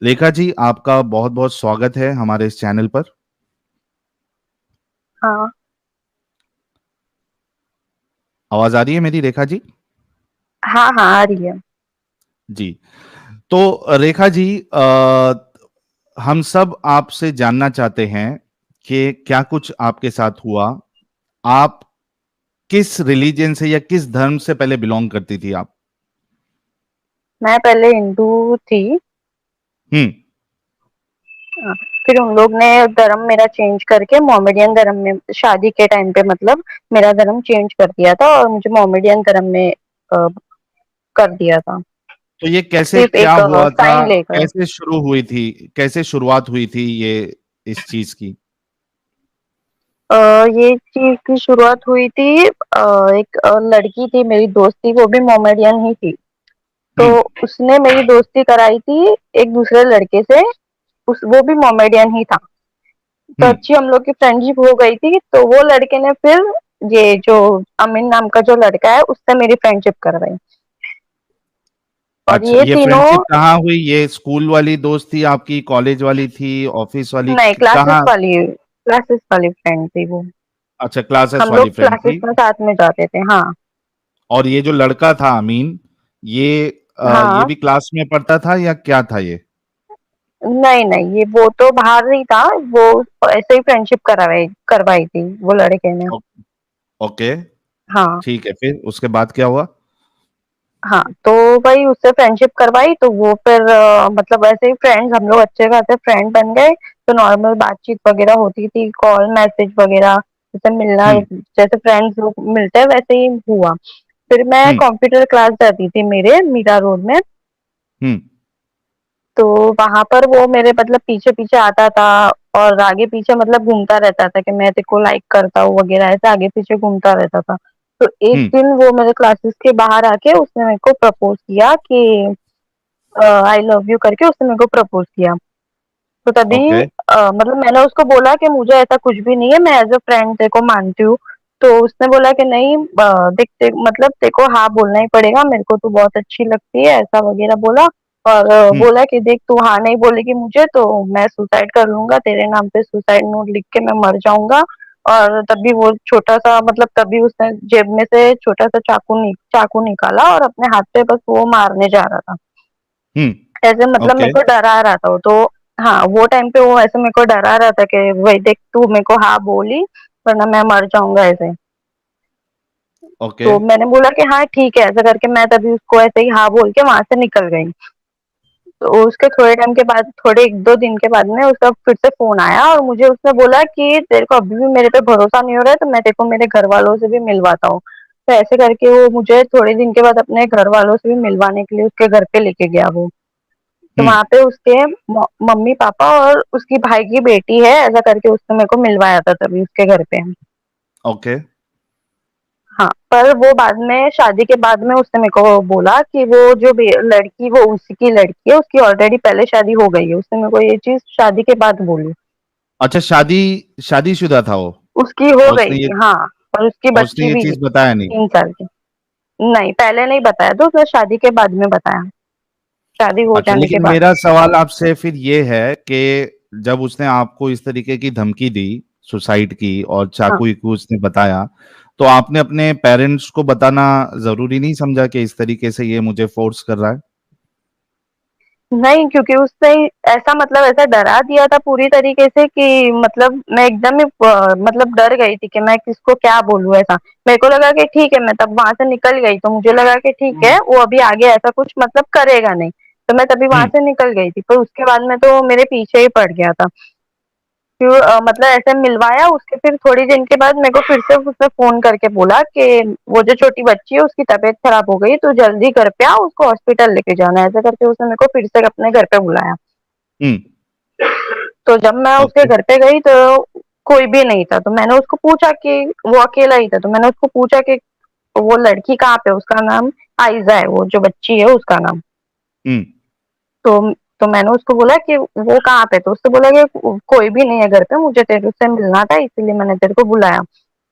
रेखा जी, आपका बहुत-बहुत स्वागत है हमारे इस चैनल पर। हाँ, आवाज़ आ रही है मेरी रेखा जी? हाँ, हाँ, आ रही है। जी। तो रेखा जी, हम सब आपसे जानना चाहते हैं कि क्या कुछ आपके साथ हुआ? आप किस रिलीजन से या किस धर्म से पहले बिलॉन्ग करती थी आप? मैं पहले हिंदू थी। हुँ। अ, फिर उन लोग ने धर्म मेरा चेंज करके मोमेडियन धर्म में शादी के टाइम पे मतलब मेरा धर्म चेंज कर दिया था और मुझे मोमेडियन धर्म में अ, कर दिया था, तो ये कैसे सिर्फ़ क्या एक हुआ था? साइन लेकर। कैसे शुरू हुई थी? कैसे शुरुआत हुई थी ये इस चीज़ की? अ, ये चीज़ की शुरुआत हुई थी एक लड़की थी मेरी दोस्त थी, वो भी मोमेडियन ही थी। तो हुँ, उसने मेरी दोस्ती कराई थी एक दूसरे लड़के से, उस वो भी मोमेडियन ही था। तो हुँ। अच्छी हम लोग की फ्रेंडशिप हो गई थी, तो वो लड़के ने फिर ये जो अमीन नाम का जो लड़का है, उससे मेरी फ्रेंडशिप करवाई और अच्छा, ये ये तीनों फ्रेंडशिप कहाँ हुई? ये स्कूल वाली दोस्त थी आपकी, कॉलेज वाली थी, ऑफिस वाली, नहीं कहाँ? क्लासेस वाली फ्रेंड थी वो। अच्छा, क्लासेस हम वाली लोग फ्रेंड क्लासेस थी। में साथ में जाते थे। हाँ, और ये जो लड़का था अमीन, ये ये हाँ। भी क्लास में पढ़ता था या क्या था ये? नहीं, नहीं, ये वो तो बाहर नहीं था, वो ऐसे ही फ्रेंडशिप करवाई करवाई थी वो लड़के ने। ओ- ओके, हाँ। ठीक है। फिर उसके बाद क्या हुआ? हाँ, तो वही उससे फ्रेंडशिप करवाई तो वो फिर मतलब ऐसे ही फ्रेंड्स हम लोग अच्छे खासे फ्रेंड बन गए। तो नॉर्मल बातचीत वगैरह होती थी, कॉल मैसेज वगैरह, जैसे मिलना हम्म, जैसे फ्रेंड्स लोग मिलते हैं वैसे ही हुआ। फिर मैं हम्म, कंप्यूटर क्लास जाती थी मेरे मीरा रोड में। हम्म, तो वहां पर वो मेरे मतलब पीछे पीछे आता था और आगे पीछे मतलब घूमता रहता था कि मैं तेरे को लाइक करता हूँ वगैरह, ऐसे आगे पीछे घूमता रहता था। तो एक हम्म। दिन वो मेरे क्लासेस के बाहर आके उसने मेरे को प्रपोज किया कि आई लव यू करके उसने मेरे को प्रपोज किया। तो तभी ओके। मतलब मैंने उसको बोला कि मुझे ऐसा कुछ भी नहीं है, मैं एज अ फ्रेंड तेरे को मानती हूँ। तो उसने बोला कि नहीं, देख मतलब तेरे को हाँ बोलना ही पड़ेगा, मेरे को तू बहुत अच्छी लगती है, ऐसा वगैरह बोला। और हम्म, बोला कि देख तू हाँ नहीं बोलेगी मुझे तो मैं सुसाइड कर लूंगा, तेरे नाम पे सुसाइड नोट लिख के मैं मर जाऊंगा। और तभी वो छोटा सा मतलब तभी उसने जेब में से छोटा सा चाकू निकाला और अपने हाथ पे बस वो मारने जा रहा था। ऐसे मतलब ओके, मेरे को डरा रहा था वो तो। हाँ, वो टाइम पे वो ऐसे मेरे को डरा रहा था कि वही देख तू मेरे को हाँ बोली वरना मैं मर जाऊंगा ऐसे। ओके। तो मैंने बोला कि हाँ ठीक है, ऐसा करके मैं तभी उसको ऐसे ही हाँ बोल के वहां से निकल गई। तो उसके थोड़े टाइम के बाद थोड़े एक दो दिन के बाद में उसका फिर से फोन आया और मुझे उसने बोला कि तेरे को अभी भी मेरे पे भरोसा नहीं हो रहा है तो मैं तेरे को मेरे घर वालों से भी मिलवाता हूँ। तो ऐसे करके वो मुझे थोड़े दिन के बाद अपने घर वालों से भी मिलवाने के लिए उसके घर पे लेके गया वो। तो हम्म, वहाँ पे उसके मम्मी पापा और उसकी भाई की बेटी है, ऐसा करके उसने मेरे को मिलवाया था तभी उसके घर पे। ओके। हाँ, पर वो बाद में शादी के बाद में उसने मेरे को बोला कि वो जो लड़की वो उसी की लड़की है, उसकी ऑलरेडी पहले शादी हो गई है। उसने मेरे को ये चीज शादी के बाद बोली। अच्छा, शादीशुदा था वो? उसकी हो और गई उसने ये थी, हाँ। और उसकी और उसने बच्ची ये भी चीज थी बताया नहीं? 3 साल की। नहीं, पहले नहीं बताया था उसने, शादी के बाद में बताया, शादी हो अच्छा, जाने के लेकिन बाद। मेरा सवाल आपसे फिर ये है कि जब उसने आपको इस तरीके की धमकी दी, सुसाइड की और हाँ। चाकू वाकू उसने बताया, तो आपने अपने पेरेंट्स को बताना जरूरी नहीं समझा कि इस तरीके से ये मुझे फोर्स कर रहा है? नहीं, क्योंकि उसने ऐसा मतलब ऐसा डरा दिया था पूरी तरीके से कि मतलब मैं एकदम ही मतलब डर गई थी कि मैं किसको क्या बोलूँ ऐसा। मेरे को लगा कि ठीक है, मैं तब वहां से निकल गई तो मुझे लगा कि ठीक है वो अभी आगे ऐसा कुछ मतलब करेगा नहीं। तो मैं तभी वहां हम्म, से निकल गई थी, पर उसके बाद में तो मेरे पीछे ही पड़ गया था। फिर मतलब ऐसे मिलवाया उसके, फिर थोड़ी दिन के बाद मेरे को फिर से उसने फोन करके बोला कि वो जो छोटी बच्ची है उसकी तबीयत खराब हो गई तो जल्दी घर पे आ, उसको हॉस्पिटल लेके जाना है, ऐसा करके उसने मेरे को फिर से अपने घर पे बुलाया। हम्म। तो जब मैं उसके ओके, घर पे गई तो कोई भी नहीं था, तो मैंने उसको पूछा कि वो अकेला ही था, तो मैंने उसको पूछा कि वो लड़की कहाँ पे, उसका नाम आयजा है, वो जो बच्ची है उसका नाम। हम्म। तो मैंने उसको बोला कि वो कहाँ पे, तो उसने बोला कि कोई भी नहीं है घर पे, मुझे तेरे से मिलना था इसीलिए मैंने तेरे को बुलाया।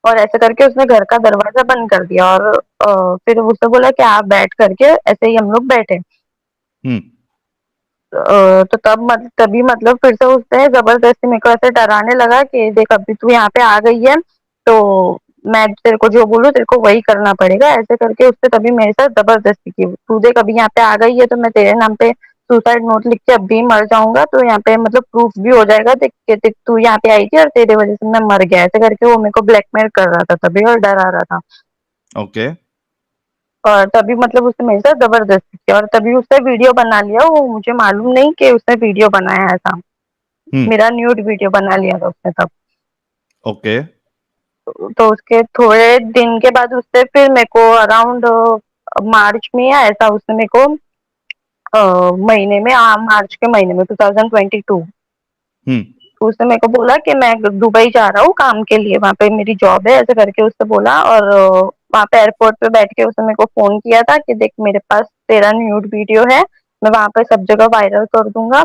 और ऐसे करके उसने घर का दरवाजा बंद कर दिया और फिर उसने बोला कि आप बैठ करके, ऐसे ही हम लोग बैठे। हम्म। तो तभी मतलब फिर से उसने जबरदस्ती मेरे को ऐसे डराने लगा कि देख अभी तू यहाँ पे आ गई है तो मैं तेरे को जो बोलूँ तेरे को वही करना पड़ेगा, ऐसे करके उसने तभी मेरे साथ जबरदस्ती की। तू देख अभी यहाँ पे आ गई है तो मैं तेरे नाम पे सुसाइड नोट लिख के अभी मर जाऊंगा, तो यहाँ पे मतलब प्रूफ भी हो जाएगा देख के देख तू यहाँ पे आई थी और तेरे वजह से मैं मर गया, ऐसे करके वो मेरे को ब्लैकमेल कर रहा था तभी और डरा रहा था। ओके। और तभी मतलब उसने मेरे साथ जबरदस्ती किया और तभी उसने वीडियो बना लिया, वो मुझे मालूम नहीं कि उसने वीडियो बनाया ऐसा। हम्म। मेरा न्यूड वीडियो बना लिया था उसने तब। ओके। तो उसके थोड़े दिन के बाद उससे फिर मेरे को अराउंड मार्च में या ऐसा उसने मेरे को महीने में मार्च के महीने में 2022 हम्म। उसने मेरे को बोला कि मैं दुबई जा रहा हूँ काम के लिए, वहाँ पे मेरी जॉब है ऐसे करके उसने बोला। और वहाँ पे एयरपोर्ट पे बैठ के उसने मेरे को फोन किया था कि देख मेरे पास तेरा न्यूड वीडियो है, मैं वहाँ पे सब जगह वायरल कर दूंगा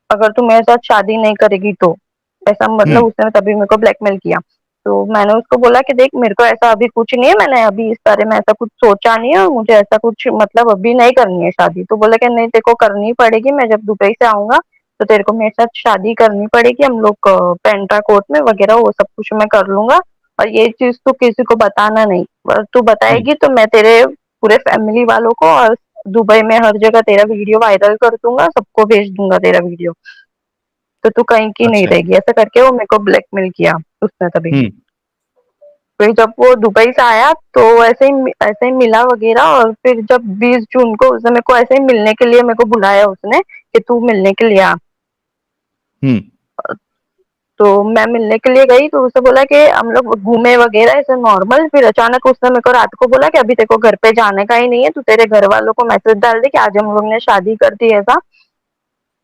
अगर तू मेरे साथ शादी नहीं करेगी तो। ऐसा मतलब हम्म। उसने तभी मेरे को ब्लैकमेल किया। तो मैंने उसको बोला कि देख मेरे को ऐसा अभी कुछ नहीं है, मैंने अभी इस बारे में ऐसा कुछ सोचा नहीं है और मुझे ऐसा कुछ मतलब अभी नहीं करनी है शादी। तो बोला कि नहीं तेरे को करनी पड़ेगी, मैं जब दुबई से आऊंगा तो तेरे को मेरे साथ शादी करनी पड़ेगी, हम लोग पेंट्रा कोर्ट में वगैरह वो सब कुछ मैं कर लूंगा और ये चीज तू किसी को बताना नहीं, और तू हम्म। बताएगी तो मैं तेरे पूरे फैमिली वालों को और दुबई में हर जगह तेरा वीडियो वायरल कर दूंगा, सबको भेज दूंगा तेरा वीडियो, तो तू कहीं की नहीं अच्छा। रहेगी, ऐसा करके वो मेरे को ब्लैकमेल किया उसने तभी। हम्म। फिर जब वो दुबई से आया तो ऐसे ही मिला वगैरह, और फिर जब 20 जून को उसने मेरे को ऐसे ही मिलने के लिए मेरे को बुलाया उसने कि तू मिलने के लिए आ। हम्म। तो मैं मिलने के लिए गई तो उसने बोला कि हम लोग घूमे वगैरह ऐसे नॉर्मल, फिर अचानक उसने मेरे को रात को बोला कि अभी तेरे को घर पे जाने का ही नहीं है, तू तेरे घर वालों को मैसेज डाल दे कि आज हम लोग ने शादी कर दी ऐसा,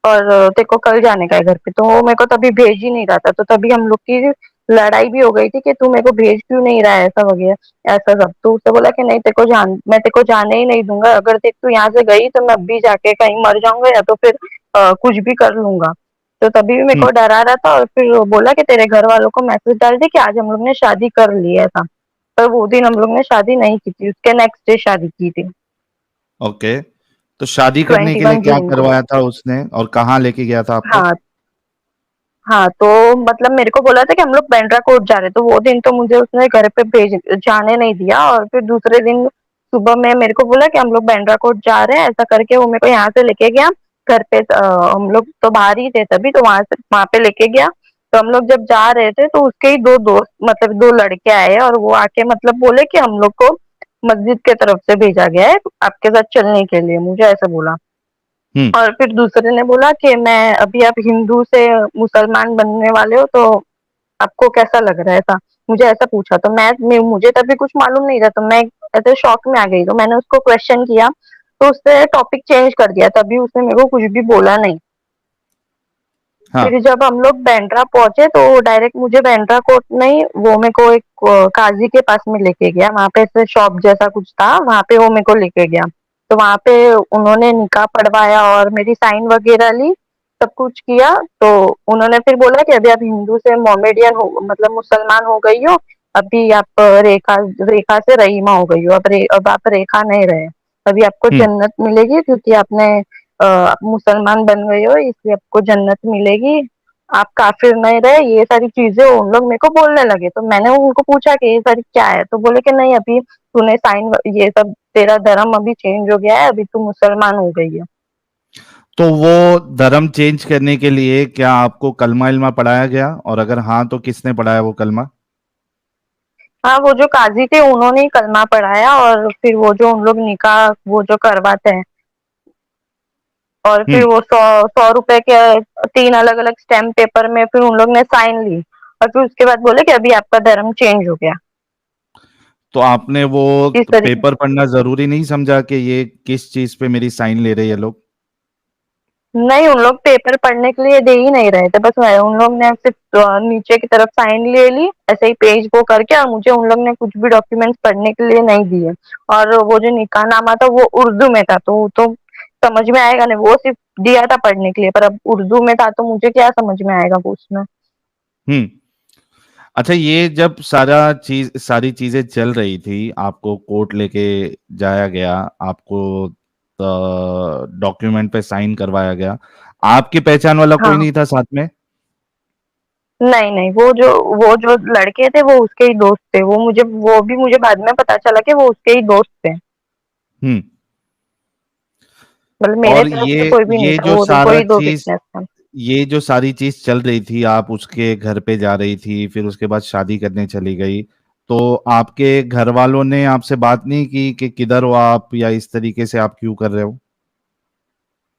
और तेरे को कल जाने का है घर पे। तो वो मेरे को तभी भेज ही नहीं रहा था, तो तभी हम लोग की लड़ाई भी हो गई थी कि तू मेरे को भेज क्यों नहीं रहा है ऐसा वगैरह ऐसा सब। तो उसने बोला कि नहीं तेरे को मैं तेरे को जाने ही नहीं दूंगा, अगर तू यहाँ से गई तो मैं अभी जाके कहीं मर जाऊंगा या तो फिर कुछ भी कर लूंगा। तो तभी भी मेरे हम्म। को डरा रहा था और फिर वो बोला कि तेरे घर वालों को मैसेज डाल दे कि आज हम लोग ने शादी कर ली है ऐसा। पर वो दिन हम लोग ने शादी नहीं की थी, उसके नेक्स्ट डे शादी की थी। ओके। तो शादी करने ट्वेंटी के लिए वन क्या जून को करवाया था उसने और कहाँ लेके गया था आपको? हाँ। हाँ, तो मतलब मेरे को बोला था कि हम लोग बांद्रा कोर्ट जा रहे हैं, तो वो दिन तो मुझे उसने घर पे भेज जाने नहीं दिया, और फिर दूसरे दिन सुबह में मेरे को बोला कि हम लोग बांद्रा कोर्ट जा रहे हैं, ऐसा करके वो मेरे को यहाँ से लेके गया घर पे। हम लोग तो बाहर ही थे तभी, तो वहां पे लेके गया। तो हम लोग जब जा रहे थे तो उसके ही दो दोस्त मतलब दो लड़के आए और वो आके मतलब बोले कि हम लोग को मस्जिद के तरफ से भेजा गया है आपके साथ चलने के लिए, मुझे ऐसा बोला। हम्म। और फिर दूसरे ने बोला कि मैं अभी आप हिंदू से मुसलमान बनने वाले हो तो आपको कैसा लग रहा है ऐसा, मुझे ऐसा पूछा। तो मुझे तभी कुछ मालूम नहीं था, तो मैं ऐसे शॉक में आ गई, तो मैंने उसको क्वेश्चन किया तो उसने टॉपिक चेंज कर दिया, तभी उसने मेरे को कुछ भी बोला नहीं। हाँ। फिर जब हम लोग बांद्रा पहुंचे तो डायरेक्ट मुझे बांद्रा कोर्ट नहीं, वो मेरे को एक काजी के पास में लेके गया, वहां पे ऐसे शॉप जैसा कुछ था, वहां पे वो मेरे को लेके गया। तो वहां पे उन्होंने निकाह पढ़वाया और मेरी साइन वगैरह ली, सब कुछ किया। तो उन्होंने फिर बोला कि अभी आप हिंदू से मोमेडियन हो मतलब मुसलमान हो गई हो, अभी आप रेखा रेखा से रहीमा हो गई हो, अब आप रेखा नहीं रहे, अभी आपको हम्म। जन्नत मिलेगी क्योंकि आपने आप मुसलमान बन गए हो इसलिए आपको जन्नत मिलेगी, आप काफिर नहीं रहे, ये सारी चीजें उन लोग मेरे को बोलने लगे। तो मैंने उनको पूछा कि ये सारी क्या है, तो बोले कि नहीं अभी तूने साइन ये सब तेरा धर्म अभी चेंज हो गया है, अभी तू मुसलमान हो गई है। तो वो धर्म चेंज करने के लिए क्या आपको कलमा इल्मा पढ़ाया गया और अगर हाँ तो किसने पढ़ाया वो कलमा? हाँ, वो जो काजी थे उन्होंने ही कलमा पढ़ाया, और फिर वो जो उन लोग निकाह वो जो करवाते हैं, और फिर हम्म। वो 100 100 रुपए के 3 अलग अलग स्टैम्प पेपर में फिर उन लोग ने साइन ली, और फिर उसके बाद बोले कि अभी आपका धर्म चेंज हो गया। तो आपने वो इस तरीके पेपर पढ़ना जरूरी नहीं समझा कि ये किस चीज पे मेरी साइन ले रहे हैं ये लोग? नहीं, उन लोग पेपर पढ़ने के लिए दे ही नहीं रहे थे, बस उन लोग ने सिर्फ नीचे की तरफ साइन ले ली ऐसे ही पेज वो करके, और मुझे उन लोग ने कुछ भी डॉक्यूमेंट्स पढ़ने के लिए नहीं दिए। और वो जो निकाहनामा था वो उर्दू में था, तो वो तो समझ में आएगा नहीं, वो सिर्फ दिया था पढ़ने के लिए, पर अब उर्दू में था तो मुझे क्या समझ में आएगा वो उसमें। हम्म। अच्छा, ये जब सारी चीजें चल रही थी, आपको कोर्ट लेके जाया गया, आपको डॉक्यूमेंट पे साइन करवाया गया, आपकी पहचान वाला कोई हाँ। नहीं था साथ में? नहीं, नहीं, वो जो लड़के थे वो उसके ही दोस्त थे। वो भी मुझे बाद में पता चला कि वो उसके ही दोस्त थे। हम्म। मतलब मेरे और तरफ से कोई भी नहीं ये था, जो वो सारा वही 2 चीज विटनेस थे। ये जो सारी चीज चल रही थी, आप उसके घर पे जा रही थी, फिर उसके बाद शादी करने चली गई, तो आपके घर वालों ने आपसे बात नहीं की कि किधर हो आप, या इस तरीके से आप क्यों कर रहे हो?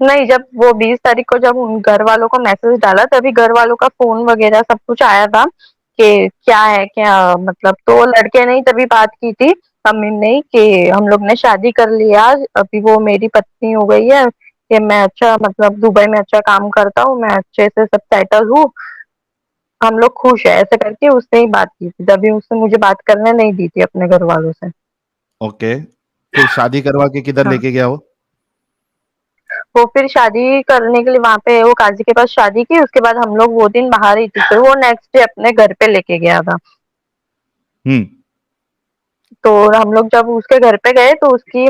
नहीं, जब वो 20 तारीख को जब उन घर वालों को मैसेज डाला तभी घर वालों का फ़ोन वगैरह सब कुछ आया था कि क्या है, क्या मतलब, तो लड़के ने ही तभी बात की थी, अमीन ने ही, कि हम लोग ने शादी कर लिया आज, अभी वो मेरी पत्नी हो गई है, कि मैं अच्छा मतलब दुबई में अच्छा काम करता हूँ, मैं अच्छे से सब सेटल हूँ, हम लोग खुश हैं, ऐसे करके उसने ही बात की थी, तभी उसने मुझे बात करने नहीं दी थी अपने घर वालों से। ओके, फिर शादी करवा के किधर हाँ। लेके गया वो? वो फिर शादी करने के लिए वहाँ पे वो काजी के पास शादी की, उसके बाद हम लोग वो दिन बाहर ही थे, फिर वो नेक्स्ट डे अपने घर पे लेके गया था। हम्म। तो हम लोग जब उसके घर पे गए तो उसकी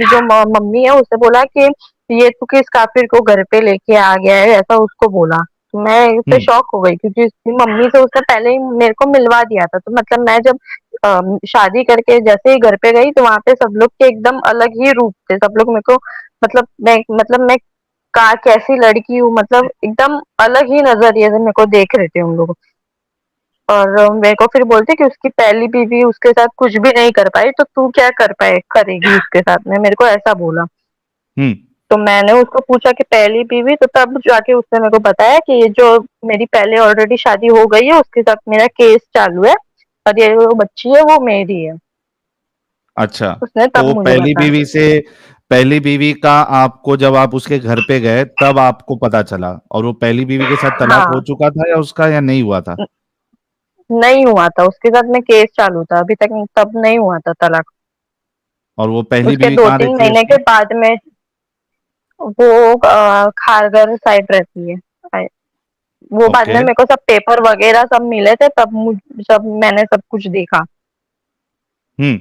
जो मम्मी है उसने बोला कि ये तू किस काफिर को घर पे लेके आ गया है, ऐसा उसको बोला। तो मैं इससे हम्म। शॉक हो गई क्योंकि उसकी मम्मी से उसने पहले ही मेरे को मिलवा दिया था, तो मतलब मैं जब शादी करके जैसे ही घर पे गई तो वहां पे सब लोग के एकदम अलग ही रूप थे, सब लोग मेरे को मैं का कैसी लड़की हूँ, मतलब एकदम अलग ही नजरिए से मेरे को देख रहे थे उन लोग। और मेरे को फिर बोलते कि उसकी पहली बीवी उसके साथ कुछ भी नहीं कर पाई, तो तू क्या करेगी उसके साथ में, मेरे को ऐसा बोला। हम्म। तो मैंने उसको पूछा कि पहली बीवी, तो तब जाके उसने मेरे को बताया कि ये जो मेरी पहले ऑलरेडी शादी हो गई है उसके साथ मेरा केस चालू है, और ये जो बच्ची है वो मेरी है। अच्छा, उसने तब तो मुझे बताया। पहली बीवी का आपको, जब आप उसके घर पे गए तब आपको पता चला, और वो पहली बीवी के साथ तलाक हो हाँ। चुका था या उसका, या नहीं हुआ था? नहीं हुआ था, उसके साथ में केस चालू था, अभी तक तब नहीं हुआ था तलाक। और वो पहली उसके बीवी दो कहाँ तीन रहती है महीने के उसकी? बाद में वो खारघर साइड रहती है। आई- वो बाद ओके। में मेरे को सब पेपर वगैरह सब मिले थे, जब मैंने सब कुछ देखा। हम्म।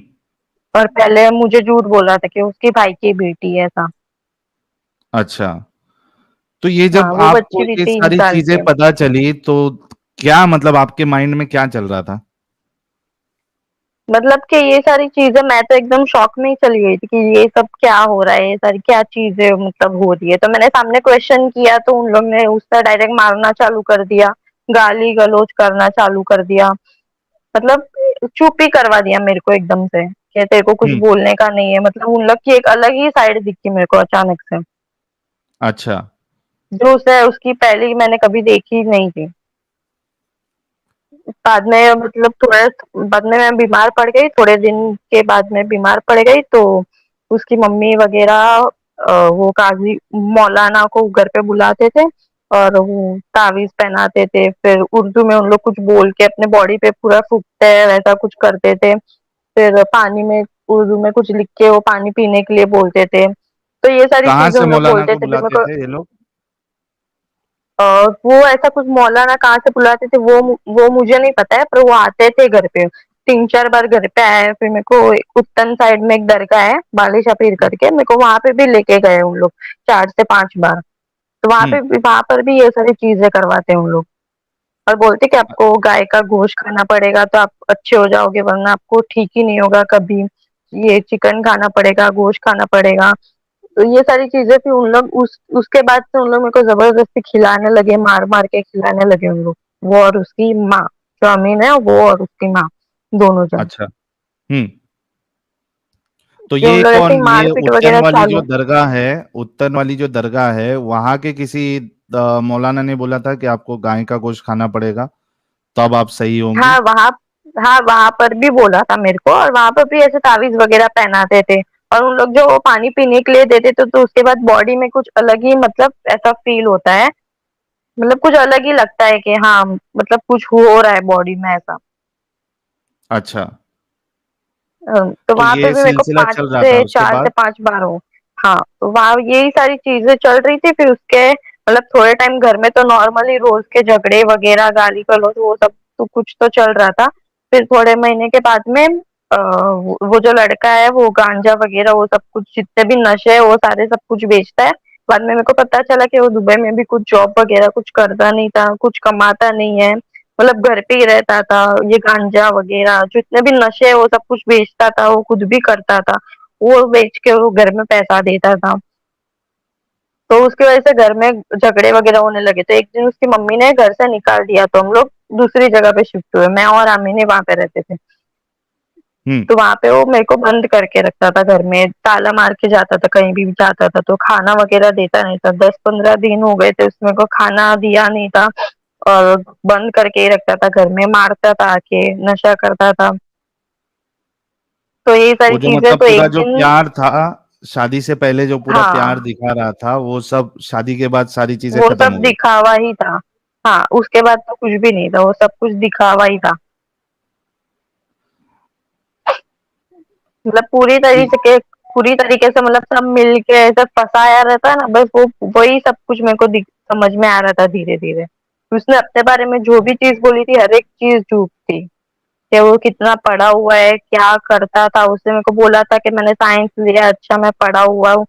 और पहले मुझे झूठ बोल रहा था कि उसकी भाई की बेटी है ऐसा। अच्छा, तो ये हाँ, जब वो आपको बच्ची भी ये 3 सारी साल की चीजें है। पता चली तो क्या मतलब आपके माइंड में क्या चल रहा था? मतलब कि ये सारी चीजें, मैं तो एकदम शॉक में ही चली गई थी कि ये सब क्या हो रहा है, ये सारी क्या चीजें मतलब हो रही है। तो मैंने सामने क्वेश्चन किया तो उन लोग ने उसका डायरेक्ट मारना चालू कर दिया, गाली गलौज करना चालू कर दिया, मतलब चुप ही करवा दिया मेरे को एकदम से कि तेरे को कुछ हम्म। बोलने का नहीं है। मतलब उन लोग की एक अलग ही साइड दिखी मेरे को अचानक से, अच्छा। जो उसे उसकी पहले मैंने कभी देखी नहीं थी। बाद में मतलब थोड़ा बाद में मैं बीमार पड़ गई, थोड़े दिन के बाद में बीमार पड़ गई, तो उसकी मम्मी वगैरह वो काजी मौलाना को घर पे बुलाते थे और वो तावीज पहनाते थे, फिर उर्दू में उन लोग कुछ बोल के अपने बॉडी पे पूरा फूकते हैं वैसा कुछ करते थे, फिर पानी में उर्दू में कुछ लिख के वो पानी पीने के लिए बोलते थे, तो ये सारी कहाँ चीजें से उन लोग मौलाना बोलते को थे। फिर बुलाते मेरे को थे ये लोग? वो ऐसा कुछ मौलाना कहाँ से बुलाते थे वो मुझे नहीं पता है, पर वो आते थे घर पे, 3-4 बार घर पे आए। फिर मेरे को उत्तन साइड में एक दरगाह है बाली शफीर करके, मेरे को वहां पे भी लेके गए उन लोग 4 से 5 बार। तो हम्म। वहां पर भी ये सारी चीजें करवाते हैं उन लोग, और बोलते कि आपको गाय का गोश्त खाना पड़ेगा तो आप अच्छे हो जाओगे, वरना आपको ठीक ही नहीं होगा कभी, ये चिकन खाना पड़ेगा, गोश्त खाना पड़ेगा। तो ये सारी चीजें फिर उन लोग उसके बाद से उन लोग मेरे को जबरदस्ती खिलाने लगे, मार मार के खिलाने लगे उन लोग, वो और उसकी माँ, जो अमीन है वो और उसकी माँ, दोनों जन। अच्छा। हम्म। तो फिर उन ये लोग ऐसे कौन, ही ये मारपीट उत्तन वगैरह वाली जो चालू। दरगाह है, उत्तन वाली जो दरगाह है, वहां के किसी मौलाना ने बोला था कि आपको गाय का गोश्त खाना पड़ेगा तब आप सही होंगी? हाँ वहाँ हाँ वहाँ पर भी बोला था मेरे को, और वहाँ पर भी ऐसे तावीज वगैरह पहनाते थे, और उन लोग जो वो पानी पीने के लिए देते थे तो उसके बाद बॉडी में कुछ अलग ही मतलब ऐसा फील होता है, मतलब कुछ अलग ही लगता है कि हाँ मतलब कुछ हो रहा है बॉडी में ऐसा। अच्छा, तो तो वहां पे ये भी मेरे को सिलसिला पांच चल रहा था से उसके चार से बाद? पांच बार हो। हाँ, तो वहां यही सारी चीजें चल रही थी, फिर उसके मतलब थोड़े टाइम घर में तो नॉर्मली रोज के झगड़े वगैरह गाली गलौज वो सब तो कुछ तो चल रहा था। फिर थोड़े महीने के बाद में वो जो लड़का है वो गांजा वगैरह वो सब कुछ जितने भी नशे है वो सारे सब कुछ बेचता है। बाद में मेरे को पता चला कि वो दुबई में भी कुछ जॉब वगैरह कुछ करता नहीं था, कुछ कमाता नहीं है, मतलब घर पे ही रहता था। ये गांजा वगैरह जितने भी नशे है वो सब कुछ बेचता था, वो खुद भी करता था। वो बेच के वो घर में पैसा देता था। तो उसकी वजह से घर में झगड़े वगैरह होने लगे। तो एक दिन उसकी मम्मी ने घर से निकाल दिया, तो हम लोग दूसरी जगह पे शिफ्ट हुए। मैं और आमिने वहाँ पे रहते थे। हम्म। तो वहाँ पे वो मेरे को बंद करके रखता था घर में, ताला मार के जाता था कहीं भी जाता था, तो खाना वगैरह देता नहीं था। 10-15 दिन हो गए थे उसने मेरे को खाना दिया नहीं था, और बंद करके ही रखता था घर में, मारता था आके, नशा करता था। तो यही सारी वो जो चीजें, मतलब तो पूरा एक जो दिन, प्यार था, शादी से पहले जो पूरा प्यार हाँ, दिखा रहा था, वो सब शादी के बाद सारी चीजें वो खत्म सब हो गई। दिखावा ही था। हाँ, उसके बाद तो कुछ भी नहीं था, वो सब कुछ दिखावा ही था। मतलब पूरी तरीके से मतलब सब मिल के ऐसे फंसाया रहता है ना, बस वो वही सब कुछ मेरे को समझ में आ रहा था धीरे धीरे। उसने अपने बारे में जो भी चीज बोली थी हर एक चीज झूठ थी। कि वो कितना पढ़ा हुआ है, क्या करता था। उसने मेरे को बोला था कि मैंने साइंस लिया, अच्छा मैं पढ़ा हुआ हूँ,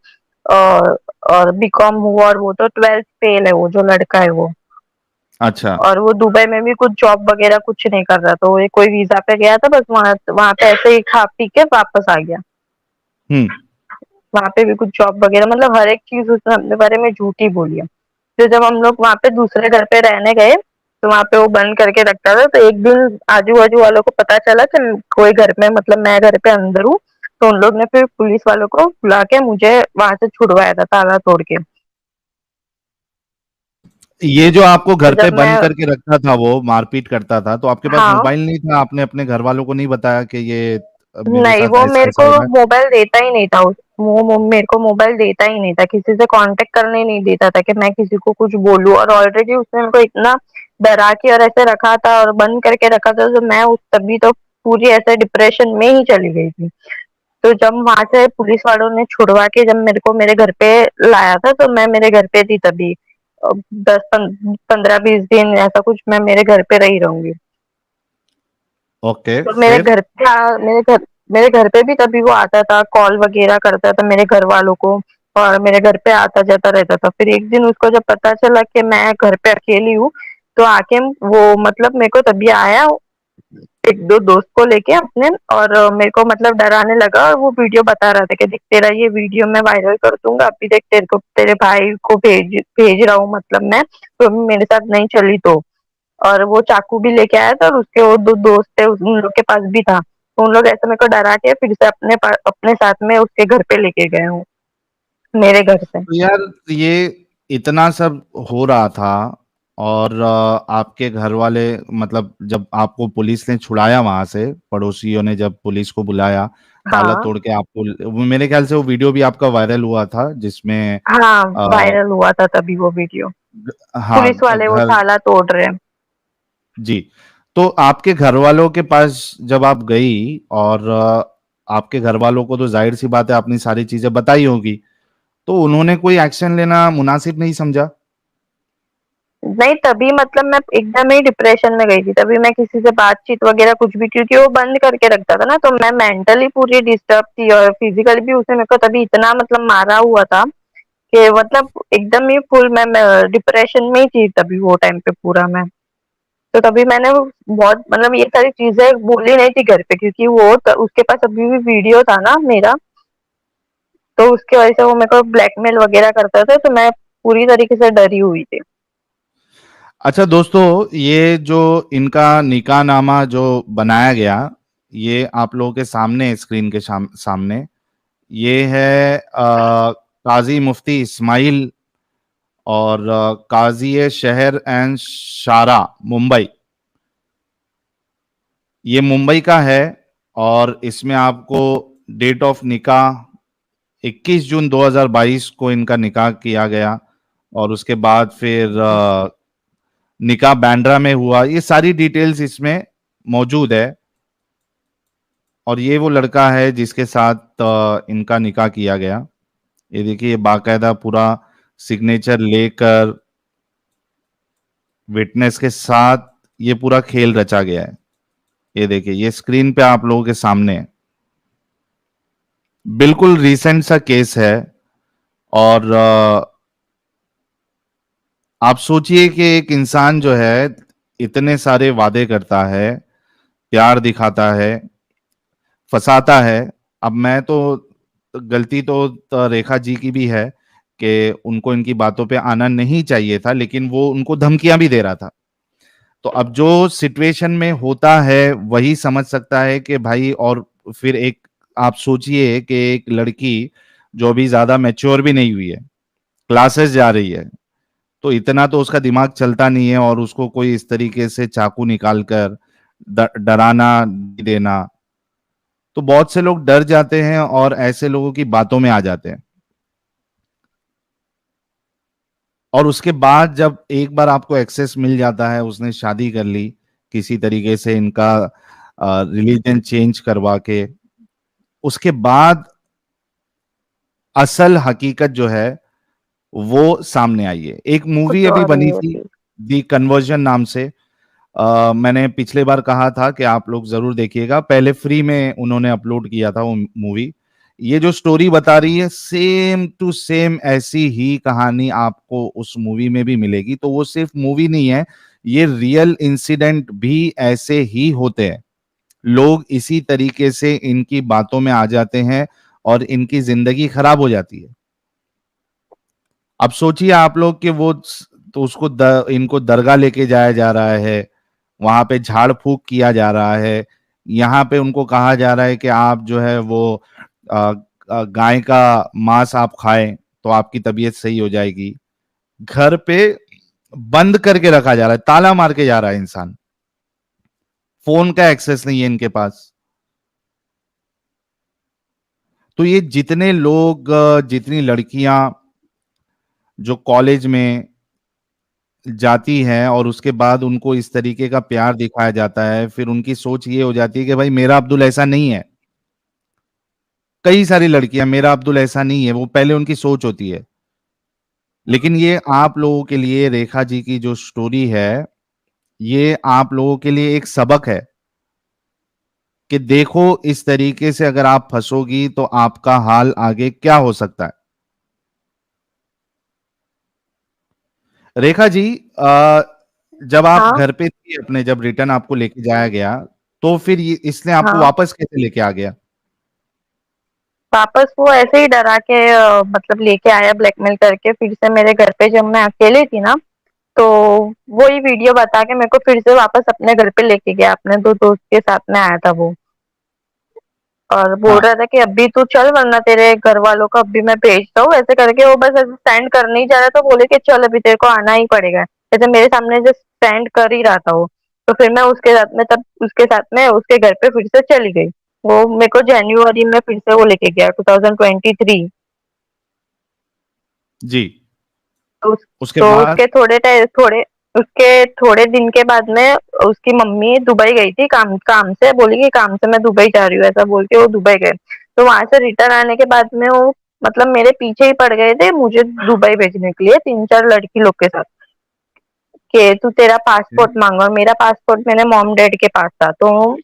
और और बीकॉम हुआ, और वो तो 12th फेल है, वो जो लड़का है वो। अच्छा। और वो दुबई में भी कुछ जॉब वगैरह कुछ नहीं कर रहा था, वो कोई वीजा पे गया था, बस वहां वहां पे ऐसे ही खा पी के वापस आ गया। हम्म। वहाँ पे भी कुछ जॉब वगैरह, मतलब हर एक चीज उसने अपने बारे में झूठी बोली है। फिर जब हम लोग वहाँ पे दूसरे घर पे रहने गए, तो वहाँ पे वो बंद करके रखता था। तो एक दिन आजू बाजू वालों को पता चला कि कोई घर में, मतलब मैं घर पे अंदर हूँ। तो उन लोग ने फिर पुलिस वालों को बुला के मुझे वहां से छुड़वाया था ताला तोड़ के। ये जो आपको तो घर पे जब मैं, बंद करके रखता था, वो मारपीट करता था, तो आपके पास हाँ, मोबाइल नहीं था? आपने अपने घर वालों को नहीं बताया कि ये मेरे नहीं, साथ वो ऐसा मेरे ऐसा को हो रहा है? मोबाइल देता ही नहीं था। वो मेरे को मोबाइल देता ही नहीं था, किसी से कांटेक्ट करने ही नहीं देता था कि मैं किसी को कुछ बोलूं। और ऑलरेडी उसने मेरे को इतना डरा के और ऐसे रखा था और बंद करके रखा था, तो मैं उस तभी तो पूरी ऐसे डिप्रेशन में ही चली गई थी। तो जब वहां से पुलिस वालों ने छुड़वा के जब मेरे को मेरे घर पे लाया था, तो मैं मेरे घर पे थी तभी। 10-15-20 दिन ऐसा कुछ मैं मेरे घर पे रही रहूंगी। ओके, तो फिर? मेरे घर पे भी तभी वो आता था, कॉल वगैरह करता था मेरे घर वालों को, और मेरे घर पे आता जाता रहता था। फिर एक दिन उसको जब पता चला कि मैं घर पे अकेली हूँ, तो आके वो मतलब मेरे को तभी आया, एक दो दोस्त को लेके अपने, और मेरे को मतलब डराने लगा। और वो वीडियो बता रहा था कि देख तेरा ये वीडियो मैं वायरल कर दूंगा, अभी देख तेरे को तेरे भाई को भेज भेज रहा हूँ, मतलब मैं, तो अभी मेरे साथ नहीं चली तो। और वो चाकू भी लेके आया था, और उसके वो दो दोस्त थे उन लोग के पास भी था। तो उन लोग ऐसे मेरे को डरा के फिर से अपने साथ में उसके घर पे लेके गए हूँ, मेरे घर से। तो यार, ये इतना सब हो रहा था, और आपके घर वाले, मतलब जब आपको पुलिस ने छुड़ाया वहां से, पड़ोसियों ने जब पुलिस को बुलाया, ताला हाँ, तोड़ के आपको, मेरे ख्याल से वो वीडियो भी आपका वायरल हुआ था, जिसमें हाँ, आ, वायरल हुआ था तभी वो वीडियो। हाँ, पुलिस वाले वो घर। ताला तोड़ रहे हैं। जी। तो आपके घर वालों के पास जब आप गई, और आपके घर वालों को तो जाहिर सी बात है आपने सारी चीजें बताई होगी, तो उन्होंने कोई एक्शन लेना मुनासिब नहीं समझा? नहीं, तभी मतलब मैं एकदम ही डिप्रेशन में गई थी, तभी मैं किसी से बातचीत वगैरह कुछ भी, क्योंकि वो बंद करके रखता था ना, तो मैं मेंटली पूरी डिस्टर्ब थी, और फिजिकली भी उसने मेरे को तभी इतना मतलब मारा हुआ था कि मतलब एकदम ही फुल मैं डिप्रेशन में ही थी तभी वो टाइम पे पूरा मैं। तो तभी मैंने बहुत मतलब ये सारी चीजें बोली नहीं थी घर पे, क्योंकि उसके पास अभी भी वीडियो था ना मेरा। तो उसकी वजह से वो मेरे को ब्लैकमेल वगैरह करता था, तो मैं पूरी तरीके से डरी हुई थी। अच्छा दोस्तों, ये जो इनका निकाहनामा जो बनाया गया, ये आप लोगों के सामने, स्क्रीन के सामने, ये है काजी मुफ्ती इस्माइल और काजी शहर एंड शारा, मुंबई। ये मुंबई का है, और इसमें आपको डेट ऑफ निकाह 21 जून 2022 को इनका निकाह किया गया, और उसके बाद फिर निकाह बैंड्रा में हुआ। ये सारी डिटेल्स इसमें मौजूद है, और ये वो लड़का है जिसके साथ इनका निकाह किया गया। ये देखिए, बाकायदा पूरा सिग्नेचर लेकर, विटनेस के साथ, ये पूरा खेल रचा गया है। ये देखिए, ये स्क्रीन पे आप लोगों के सामने है। बिल्कुल रिसेंट सा केस है। और आप सोचिए कि एक इंसान जो है इतने सारे वादे करता है, प्यार दिखाता है, फंसाता है। अब मैं तो, गलती तो रेखा जी की भी है कि उनको इनकी बातों पे आना नहीं चाहिए था, लेकिन वो उनको धमकियां भी दे रहा था। तो अब जो सिचुएशन में होता है वही समझ सकता है कि भाई। और फिर एक, आप सोचिए कि एक लड़की जो अभी ज्यादा मैच्योर भी नहीं हुई है, क्लासेस जा रही है, तो इतना तो उसका दिमाग चलता नहीं है, और उसको कोई इस तरीके से चाकू निकाल कर डराना देना। तो बहुत से लोग डर जाते हैं और ऐसे लोगों की बातों में आ जाते हैं। और उसके बाद जब एक बार आपको एक्सेस मिल जाता है, उसने शादी कर ली किसी तरीके से, इनका रिलीजन चेंज करवा के, उसके बाद असल हकीकत जो है वो सामने आई है। एक मूवी कुछ अभी और बनी नहीं थी, होती। दी कन्वर्जन नाम से। मैंने पिछले बार कहा था कि आप लोग जरूर देखिएगा, पहले फ्री में उन्होंने अपलोड किया था वो मूवी। ये जो स्टोरी बता रही है, सेम टू सेम ऐसी ही कहानी आपको उस मूवी में भी मिलेगी। तो वो सिर्फ मूवी नहीं है, ये रियल इंसिडेंट भी ऐसे ही होते हैं। लोग इसी तरीके से इनकी बातों में आ जाते हैं और इनकी जिंदगी खराब हो जाती है। अब सोचिए आप लोग कि वो, तो उसको इनको दरगाह लेके जाया जा रहा है, वहां पे झाड़ फूक किया जा रहा है, यहाँ पे उनको कहा जा रहा है कि आप जो है वो अ, गाय का मांस आप खाएं तो आपकी तबीयत सही हो जाएगी। घर पे बंद करके रखा जा रहा है, ताला मार के जा रहा है इंसान, फोन का एक्सेस नहीं है इनके पास। तो ये जितने लोग, जितनी लड़कियां जो कॉलेज में जाती हैं और उसके बाद उनको इस तरीके का प्यार दिखाया जाता है, फिर उनकी सोच ये हो जाती है कि भाई मेरा अब्दुल ऐसा नहीं है। कई सारी लड़कियां, मेरा अब्दुल ऐसा नहीं है, वो पहले उनकी सोच होती है। लेकिन ये आप लोगों के लिए, रेखा जी की जो स्टोरी है, ये आप लोगों के लिए एक सबक है कि देखो इस तरीके से अगर आप फंसोगी तो आपका हाल आगे क्या हो सकता है। रेखा जी, जब आप हाँ, घर पे थी अपने, जब रिटर्न आपको लेके जाया गया, तो फिर इसने आपको हाँ। वापस कैसे लेके आ गया? वापस वो ऐसे ही डरा के मतलब लेके आया ब्लैकमेल करके फिर से मेरे घर पे जब मैं अकेली थी ना, तो वही वीडियो बता के मेरे को फिर से वापस अपने घर पे लेके गया, अपने 2 दोस्त के साथ में आया था वो। और बोल हाँ। रहा था कि अभी तू चल वरना तेरे घर वालों को अभी मैं भेजता हूँ, ऐसे करके वो बस ऐसे स्टैंड करने ही जा रहा था, बोले कि चल अभी तेरे को आना ही पड़ेगा। ऐसे मेरे सामने जो स्टैंड कर ही रहा था वो। तो फिर मैं उसके साथ में, तब उसके साथ में उसके घर पे फिर से चली गई। वो मेरे को जनवरी में फिर से वो लेके गया 2023। जी। तो उस उसके तो बाद? उसके थोड़े दिन के बाद में उसकी मम्मी दुबई गई थी, काम काम से, बोली कि काम से मैं दुबई जा रही हूँ, ऐसा बोल के वो दुबई गए। तो वहां से रिटर्न आने के बाद में वो मतलब मेरे पीछे ही पड़ गए थे मुझे दुबई भेजने के लिए, 3-4 लड़की लोग के साथ, कि तू तेरा पासपोर्ट मांग। और मेरा पासपोर्ट मेरे मॉम डैड के पास था, तो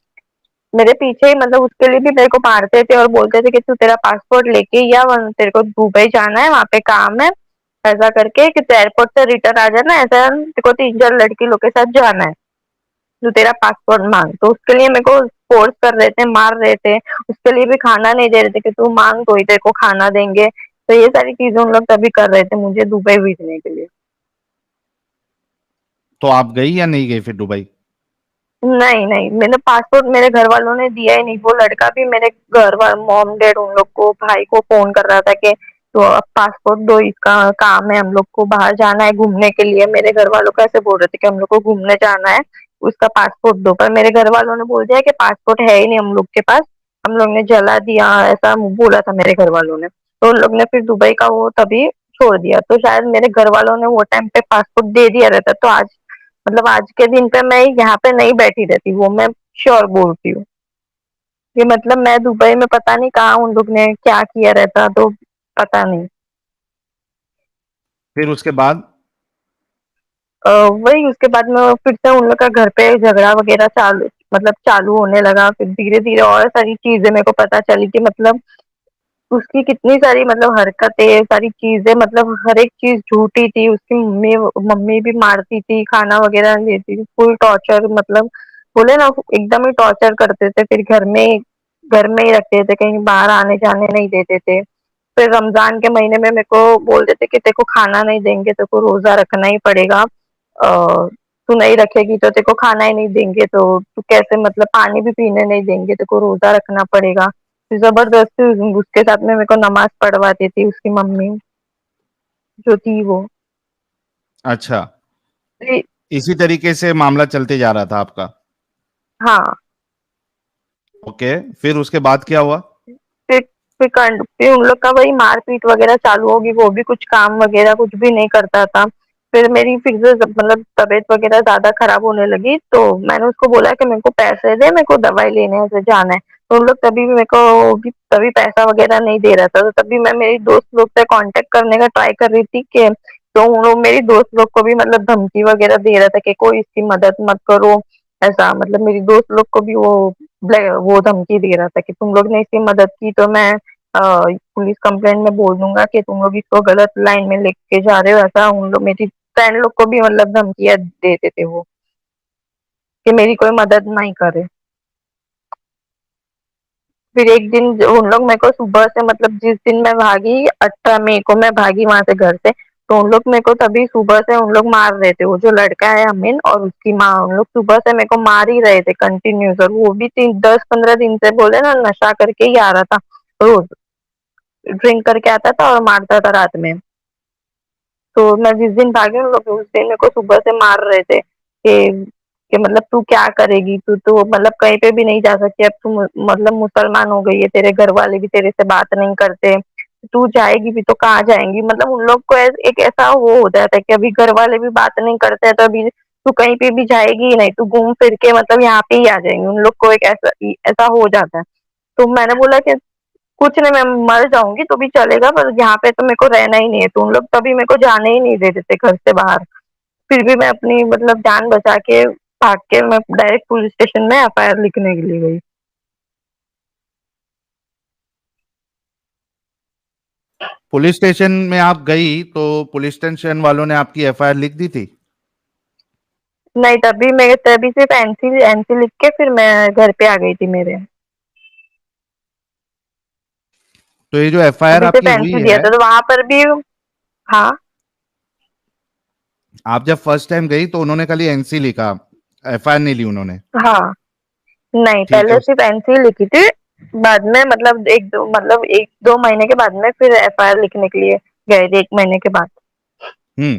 मेरे पीछे ही मतलब उसके लिए भी मेरे को मारते थे और बोलते थे कि तू तेरा पासपोर्ट लेके ही आ, वरना तेरे को दुबई जाना है, वहां पे काम है, ऐसा करके कि तू एयरपोर्ट से रिटर्न आ जाना, ऐसा तेरे को 3-4 लड़की लोग के साथ जाना है, तू तेरा पासपोर्ट मांग। तो उसके लिए मेरे को फोर्स कर रहे थे, मार रहे थे। उसके लिए भी खाना नहीं दे रहे थे कि तू मांग तो ही तेरे को खाना देंगे। तो ये सारी चीजें उन लोग तभी कर रहे थे मुझे दुबई भेजने के लिए। तो आप गई या नहीं गई फिर दुबई? नहीं, नहीं, मैंने पासपोर्ट मेरे घर वालों ने दिया ही नहीं। वो लड़का भी मेरे घर वाले मॉम डैड उन लोग को, भाई को फोन कर रहा था कि तो अब पासपोर्ट दो, इसका काम है, हम लोग को बाहर जाना है घूमने के लिए। मेरे घर वालों को ऐसे बोल रहे थे कि हम लोग को घूमने जाना है, उसका पासपोर्ट दो। पर मेरे घर वालों ने बोल दिया कि पासपोर्ट है ही नहीं हम लोग के पास, हम लोग ने जला दिया, ऐसा बोला था मेरे घर वालों ने। तो उन लोग ने फिर दुबई का वो तभी छोड़ दिया। तो शायद मेरे घर वालों ने वो टाइम पे पासपोर्ट दे दिया रहता तो आज, मतलब आज के दिन पे मैं यहाँ पे नहीं बैठी रहती, वो मैं श्योर बोलती हूँ। कि मतलब मैं दुबई में पता नहीं कहाँ उन लोग ने क्या किया रहता, तो पता नहीं। फिर उसके बाद? वही उसके बाद में वो फिर से उन लोग का घर पे झगड़ा वगैरह चालू होने लगा। फिर धीरे धीरे और सारी चीजें मेरे को पता चली कि मतलब उसकी कितनी सारी मतलब हरकतें, सारी चीज़ें, मतलब हर एक चीज़ झूठी थी। उसकी मम्मी मम्मी भी मारती थी, खाना वगैरह नहीं देती थी, फुल टॉर्चर, मतलब बोले ना एकदम ही टॉर्चर करते थे। फिर घर में ही रखते थे, कहीं बाहर आने-जाने नहीं देते थे। फिर रमज़ान के महीने में मेरे को बोलते थे कि तेरे को खाना नहीं देंगे, तेरे को रोज़ा रखना ही पड़ेगा। तू नहीं रखेगी तो तेरे को खाना ही नहीं देंगे, तो तू कैसे, मतलब पानी भी पीने नहीं देंगे, तेरे को रोज़ा रखना पड़ेगा। फिर ज़बरदस्ती उसके साथ में मेरे को नमाज़ पढ़वाती थी उसकी मम्मी, जो थी वो। अच्छा, जी, इसी तरीके से मामला चलते जा रहा था आपका। हाँ। ओके, फिर उसके बाद क्या हुआ? फिर फिर उन लोग का वही मार-पीट वगैरह चालू होगी, वो भी कुछ काम वगैरह कुछ भी नहीं करता था। फिर मेरी फिर से मतलब तबीयत वगैरह ज़्यादा खराब होने लगी, तो मैंने उसको बोला कि मेरे को पैसे दे, मेरे को दवाई लेने से जाना है। तो उन लोग तभी भी मेरे को भी तभी पैसा वगैरह नहीं दे रहा था, तो तभी मैं मेरी दोस्त लोग से कॉन्टैक्ट करने का ट्राई कर रही थी कि तो उन लोग मेरी दोस्त लोग को भी मतलब धमकी वगैरह दे रहा था कि कोई इसकी मदद मत करो, ऐसा, मतलब मेरी दोस्त लोग को भी वो धमकी दे रहा था कि तुम लोग ने इसकी मदद की तो मैं पुलिस कंप्लेंट में बोल दूंगा कि तुम लोग इसको गलत लाइन में लेके जा रहे हो, ऐसा उन लोग मेरी फ्रेंड लोग को भी मतलब धमकियां देते थे वो, कि मेरी कोई मदद नहीं करे। फिर एक दिन उन लोग मेरे को सुबह से, मतलब जिस दिन मैं भागी 18 मई को मैं भागी वहां से घर से, तो उन लोग मेरे को तभी सुबह से उन लोग मार रहे थे। वो जो लड़का है अमीन और उसकी माँ, उन लोग सुबह से मेरे को मार ही रहे थे कंटिन्यूस, और वो भी 10-15 दिन से बोले ना नशा करके ही आ रहा था रोज, ड्रिंक करके आता था और मारता था रात में। तो मैं जिस दिन भागी उन लोग उस दिन मेरे को सुबह से मार रहे थे कि मतलब तू क्या करेगी, तू तो मतलब कहीं पे भी नहीं जा सकती अब, तू मतलब मुसलमान हो गई है, तेरे घर वाले भी तेरे से बात नहीं करते, तू जाएगी भी तो कहाँ जाएंगी। मतलब उन लोग को एक ऐसा वो हो जाता है कि अभी घर वाले भी बात नहीं करते हैं, तो अभी तू कहीं पे भी जाएगी ही नहीं, तू घूम फिर के मतलब यहाँ पे ही आ जाएंगी। उन लोग को एक ऐसा ऐसा हो जाता है। तो मैंने बोला कि कुछ नहीं, मैं मर जाऊंगी तो भी चलेगा, पर यहाँ पे तो मेरे को रहना ही नहीं है। तो उन लोग तभी मेरे को जाने ही नहीं दे देते घर से बाहर। फिर भी मैं अपनी मतलब जान बचा के भाग के मैं डायरेक्ट पुलिस स्टेशन में एफआईआर लिखने के लिए गई। पुलिस स्टेशन में आप गई तो पुलिस स्टेशन वालों ने आपकी एफआईआर लिख दी थी? नहीं, तभी मैं तभी सिर्फ एनसी एनसी लिख के फिर मैं घर पे आ गई थी मेरे। तो ये जो एफआईआर अभी सिर्फ आपकी हुई एनसी दिया है, था तो वहां पर भी। हाँ। आप जब फर्स्ट टाइम गई तो उन्होंने खाली एनसी लिखा, एफआईआर नहीं ली उन्होंने? हाँ। नहीं, ठीक है। पहले सिर्फ एनसी लिखी थी। बाद में मतलब एक दो महीने के बाद में फिर एफआईआर लिखने के लिए गए थे, 1 महीने के बाद। हम्म।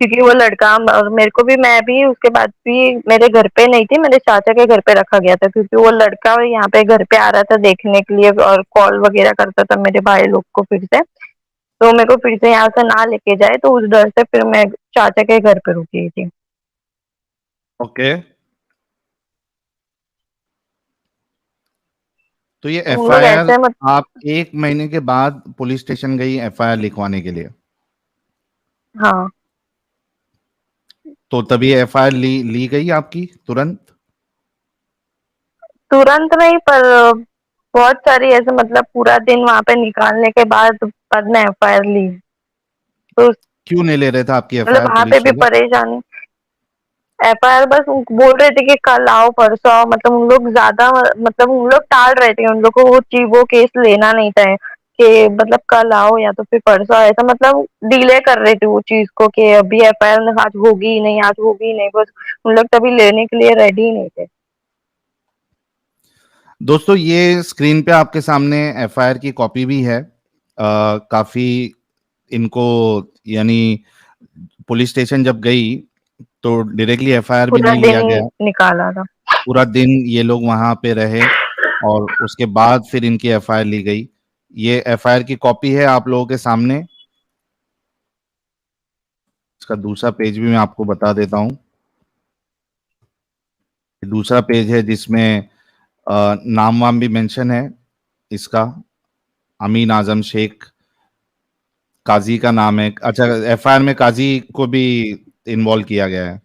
क्योंकि वो लड़का, और मेरे को भी, मैं भी उसके बाद भी मेरे घर पे नहीं थी, मेरे चाचा के घर पे रखा गया था, क्योंकि वो लड़का यहाँ पे घर पे आ रहा था देखने के लिए और कॉल वगैरह करता था मेरे भाई लोग को फिर से। तो मेरे को फिर से यहाँ से ना लेके जाए, तो उस डर से फिर मैं चाचा के घर पे रुकी थी। ओके, तो ये तो उन लोग एफआईआर ऐसे मत। आप 1 महीने के बाद पुलिस स्टेशन गई एफआईआर लिखवाने के लिए, हाँ। तो तभी एफआईआर ली गई आपकी तुरंत? तुरंत नहीं, पर बहुत सारी ऐसे मतलब पूरा दिन वहां पे निकालने के बाद में एफआईआर ली। तो क्यों नहीं ले रहे थे आपकी मतलब एफआईआर वहां पे पुलिस भी वाले? परेशानी। एफआईआर बस बोल रहे थे कि कल आओ परसों आओ, मतलब उन लोग ज्यादा, मतलब उन लोग टाल रहे थे, उन लोग को वो चीज वो केस लेना नहीं था कि मतलब कल आओ या तो फिर परसों आओ, ऐसा मतलब डिले कर रहे थे वो चीज को कि अभी एफआईआर आज होगी ही नहीं, आज होगी ही नहीं, बस उन लोग तभी लेने के लिए रेडी ही नहीं थे। दोस्तों, ये स्क्रीन पे आपके सामने एफआईआर की कॉपी भी है। काफी इनको, यानी पुलिस स्टेशन जब गई तो डायरेक्टली एफआईआर भी पूरा नहीं दिन लिया गया। निकाला था। पूरा दिन ये लोग वहां पे रहे और उसके बाद फिर इनकी एफआईआर ली गई। ये एफआईआर की कॉपी है आप लोगों के सामने। इसका दूसरा पेज भी मैं आपको बता देता हूँ। दूसरा पेज है जिसमें नाम वाम भी मेंशन है इसका, अमीन आजम शेख, काजी का नाम है। अच्छा, एफआईआर में काजी को भी इन्वॉल्व किया गया है?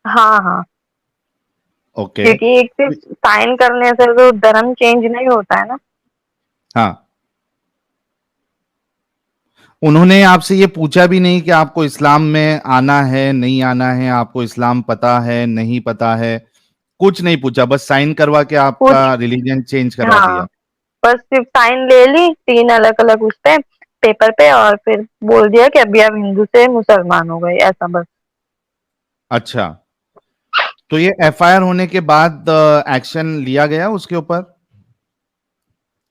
हाँ हाँ। ओके। क्योंकि एक सिर्फ साइन करने से तो धर्म चेंज नहीं होता है ना। हाँ, उन्होंने आपसे ये पूछा भी नहीं कि आपको इस्लाम में आना है, नहीं आना है, आपको इस्लाम पता है, नहीं पता है? कुछ नहीं पूछा, बस साइन करवा के आपका कुछ रिलीजन चेंज करवा हाँ, दिया। बस सिर्फ साइन ले ली 3 अलग-अलग उस पे पेपर पे और फिर बोल दिया कि अभी आप हिंदू से मुसलमान हो गए, ऐसा बस। अच्छा, तो ये एफआईआर होने के बाद एक्शन लिया गया उसके ऊपर?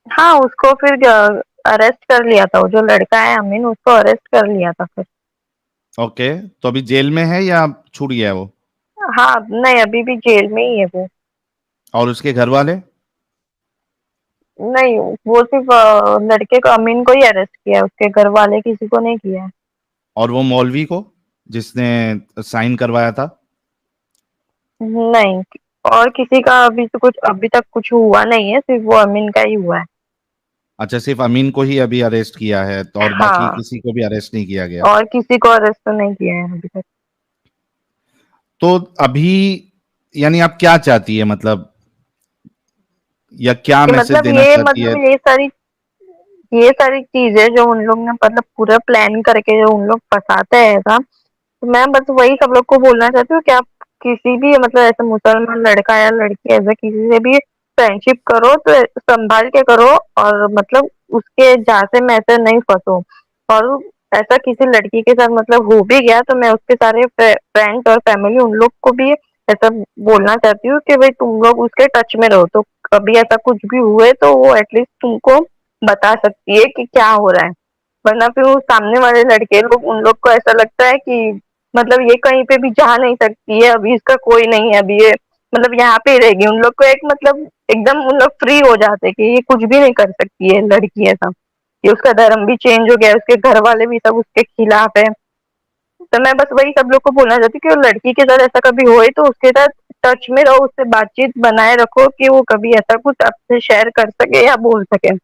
हाँ, उसको फिर अरेस्ट कर लिया था, वो जो लड़का है अमीन उसको अरेस्ट कर लिया था फिर। ओके, तो अभी जेल में है या छूट गया है वो? हाँ, नहीं अभी भी जेल में ही है वो। और उसके घर वाले? नहीं, वो सिर्फ लड़के को अमीन को ही अरेस्ट किया है, उसके घर वाले किसी को नहीं किया है। और वो मौलवी को जिसने साइन करवाया था? नहीं, और किसी का अभी तक कुछ हुआ नहीं है, सिर्फ वो अमीन का ही हुआ है। अच्छा, सिर्फ अमीन को ही अभी अरेस्ट किया है तो, और बाकी हाँ, किसी को भी अरेस्ट नहीं किया गया? और किसी को अरेस्ट तो नहीं किया है अभी तक। तो अभी यानी आप क्या चाहती है, मतलब, या क्या कि मैसेज देना चाहती है? ये सारी चीजें जो उन लोग ने मतलब पूरा प्लान करके जो उन लोग फंसाते हैं ऐसा, तो मैं बस वही सब लोग को बोलना चाहती हूँ कि आप किसी भी मतलब ऐसे मुसलमान लड़का या लड़की ऐसा किसी से भी फ्रेंडशिप करो तो संभाल के करो, और मतलब उसके झांसे में ऐसे नहीं फंसो। और ऐसा किसी लड़की के साथ मतलब हो भी गया तो मैं उसके सारे फ्रेंड्स और फैमिली उन लोग को भी ऐसा बोलना चाहती हूँ कि भाई तुम लोग उसके टच में रहो, तो कभी ऐसा कुछ भी हुए तो वो एटलीस्ट तुमको बता सकती है कि क्या हो रहा है। वरना फिर वो सामने वाले लड़के लोग उन लोग को ऐसा लगता है कि मतलब ये कहीं पे भी जा नहीं सकती है, अभी इसका कोई नहीं है, अभी ये मतलब यहाँ पे ही रहेगी। उन लोग को एक मतलब एकदम उन लोग फ्री हो जाते हैं कि ये कुछ भी नहीं कर सकती है लड़की ऐसा। ये उसका धर्म भी चेंज हो गया है, उसके घर वाले भी सब उसके खिलाफ है। तो मैं बस वही सब लोग को बोलना चाहती हूँ कि वो लड़की के साथ ऐसा कभी होए तो उसके साथ टच में रहो, उससे बातचीत बनाए रखो कि वो कभी ऐसा कुछ आपसे शेयर कर सके या बोल सके।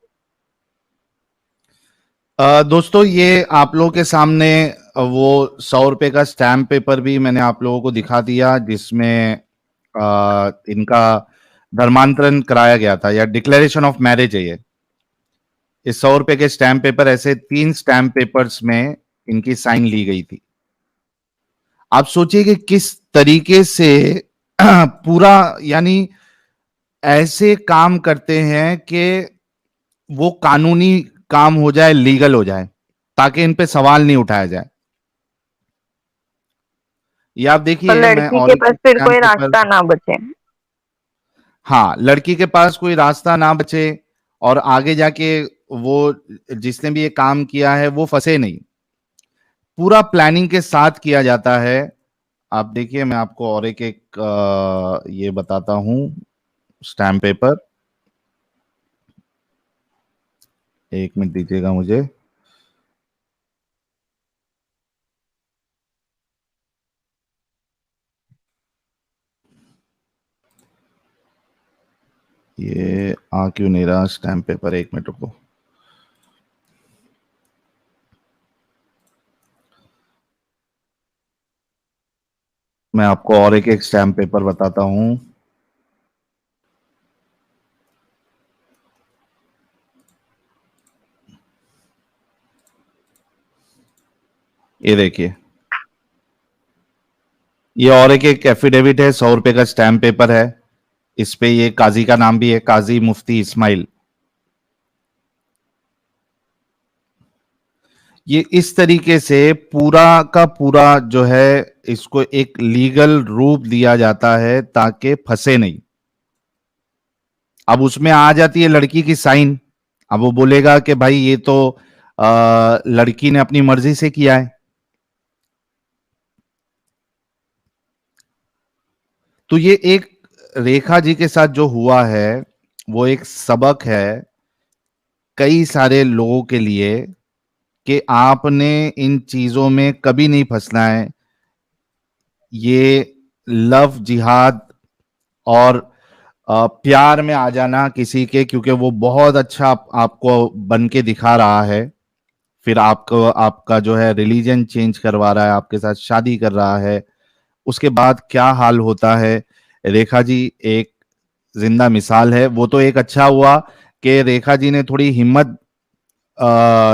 दोस्तों, ये आप लोगों के सामने वो 100 रुपए का स्टैम्प पेपर भी मैंने आप लोगों को दिखा दिया, जिसमें इनका धर्मांतरण कराया गया था, या डिक्लेरेशन ऑफ मैरिज है ये। इस 100 रुपए के स्टैम्प पेपर, ऐसे 3 स्टैम्प पेपर्स में इनकी साइन ली गई थी। आप सोचिए कि किस तरीके से पूरा, यानी ऐसे काम करते हैं कि वो कानूनी काम हो जाए, लीगल हो जाए, ताकि इन पे सवाल नहीं उठाया जाए। ये आप और देखिए, मैं लड़की और के एक पास फिर स्टैम्प कोई पेपर। रास्ता ना बचे। हाँ, लड़की के पास कोई रास्ता ना बचे, और आगे जाके वो जिसने भी ये काम किया है वो फंसे नहीं। पूरा प्लानिंग के साथ किया जाता है। आप देखिए, मैं आपको और एक एक ये बताता हूं स्टैम्प पेपर। एक मिनट दीजिएगा मुझे। ये आ क्यों नहीं रहा स्टैम्प पेपर, एक मिनट रुको। मैं आपको और एक एक स्टैम्प पेपर बताता हूं। ये देखिए, ये और एक एक एफिडेविट है, 100 रुपए का स्टैम्प पेपर है। इस पे ये काजी का नाम भी है, काजी मुफ्ती इस्माइल। ये इस तरीके से पूरा का पूरा जो है, इसको एक लीगल रूप दिया जाता है ताकि फंसे नहीं। अब उसमें आ जाती है लड़की की साइन। अब वो बोलेगा कि भाई ये तो लड़की ने अपनी मर्जी से किया है। तो ये एक, रेखा जी के साथ जो हुआ है वो एक सबक है कई सारे लोगों के लिए, कि आपने इन चीजों में कभी नहीं फंसना है। ये लव जिहाद और प्यार में आ जाना किसी के, क्योंकि वो बहुत अच्छा आपको बन के दिखा रहा है, फिर आपको आपका जो है रिलीजन चेंज करवा रहा है, आपके साथ शादी कर रहा है, उसके बाद क्या हाल होता है। रेखा जी एक जिंदा मिसाल है। वो तो एक अच्छा हुआ कि रेखा जी ने थोड़ी हिम्मत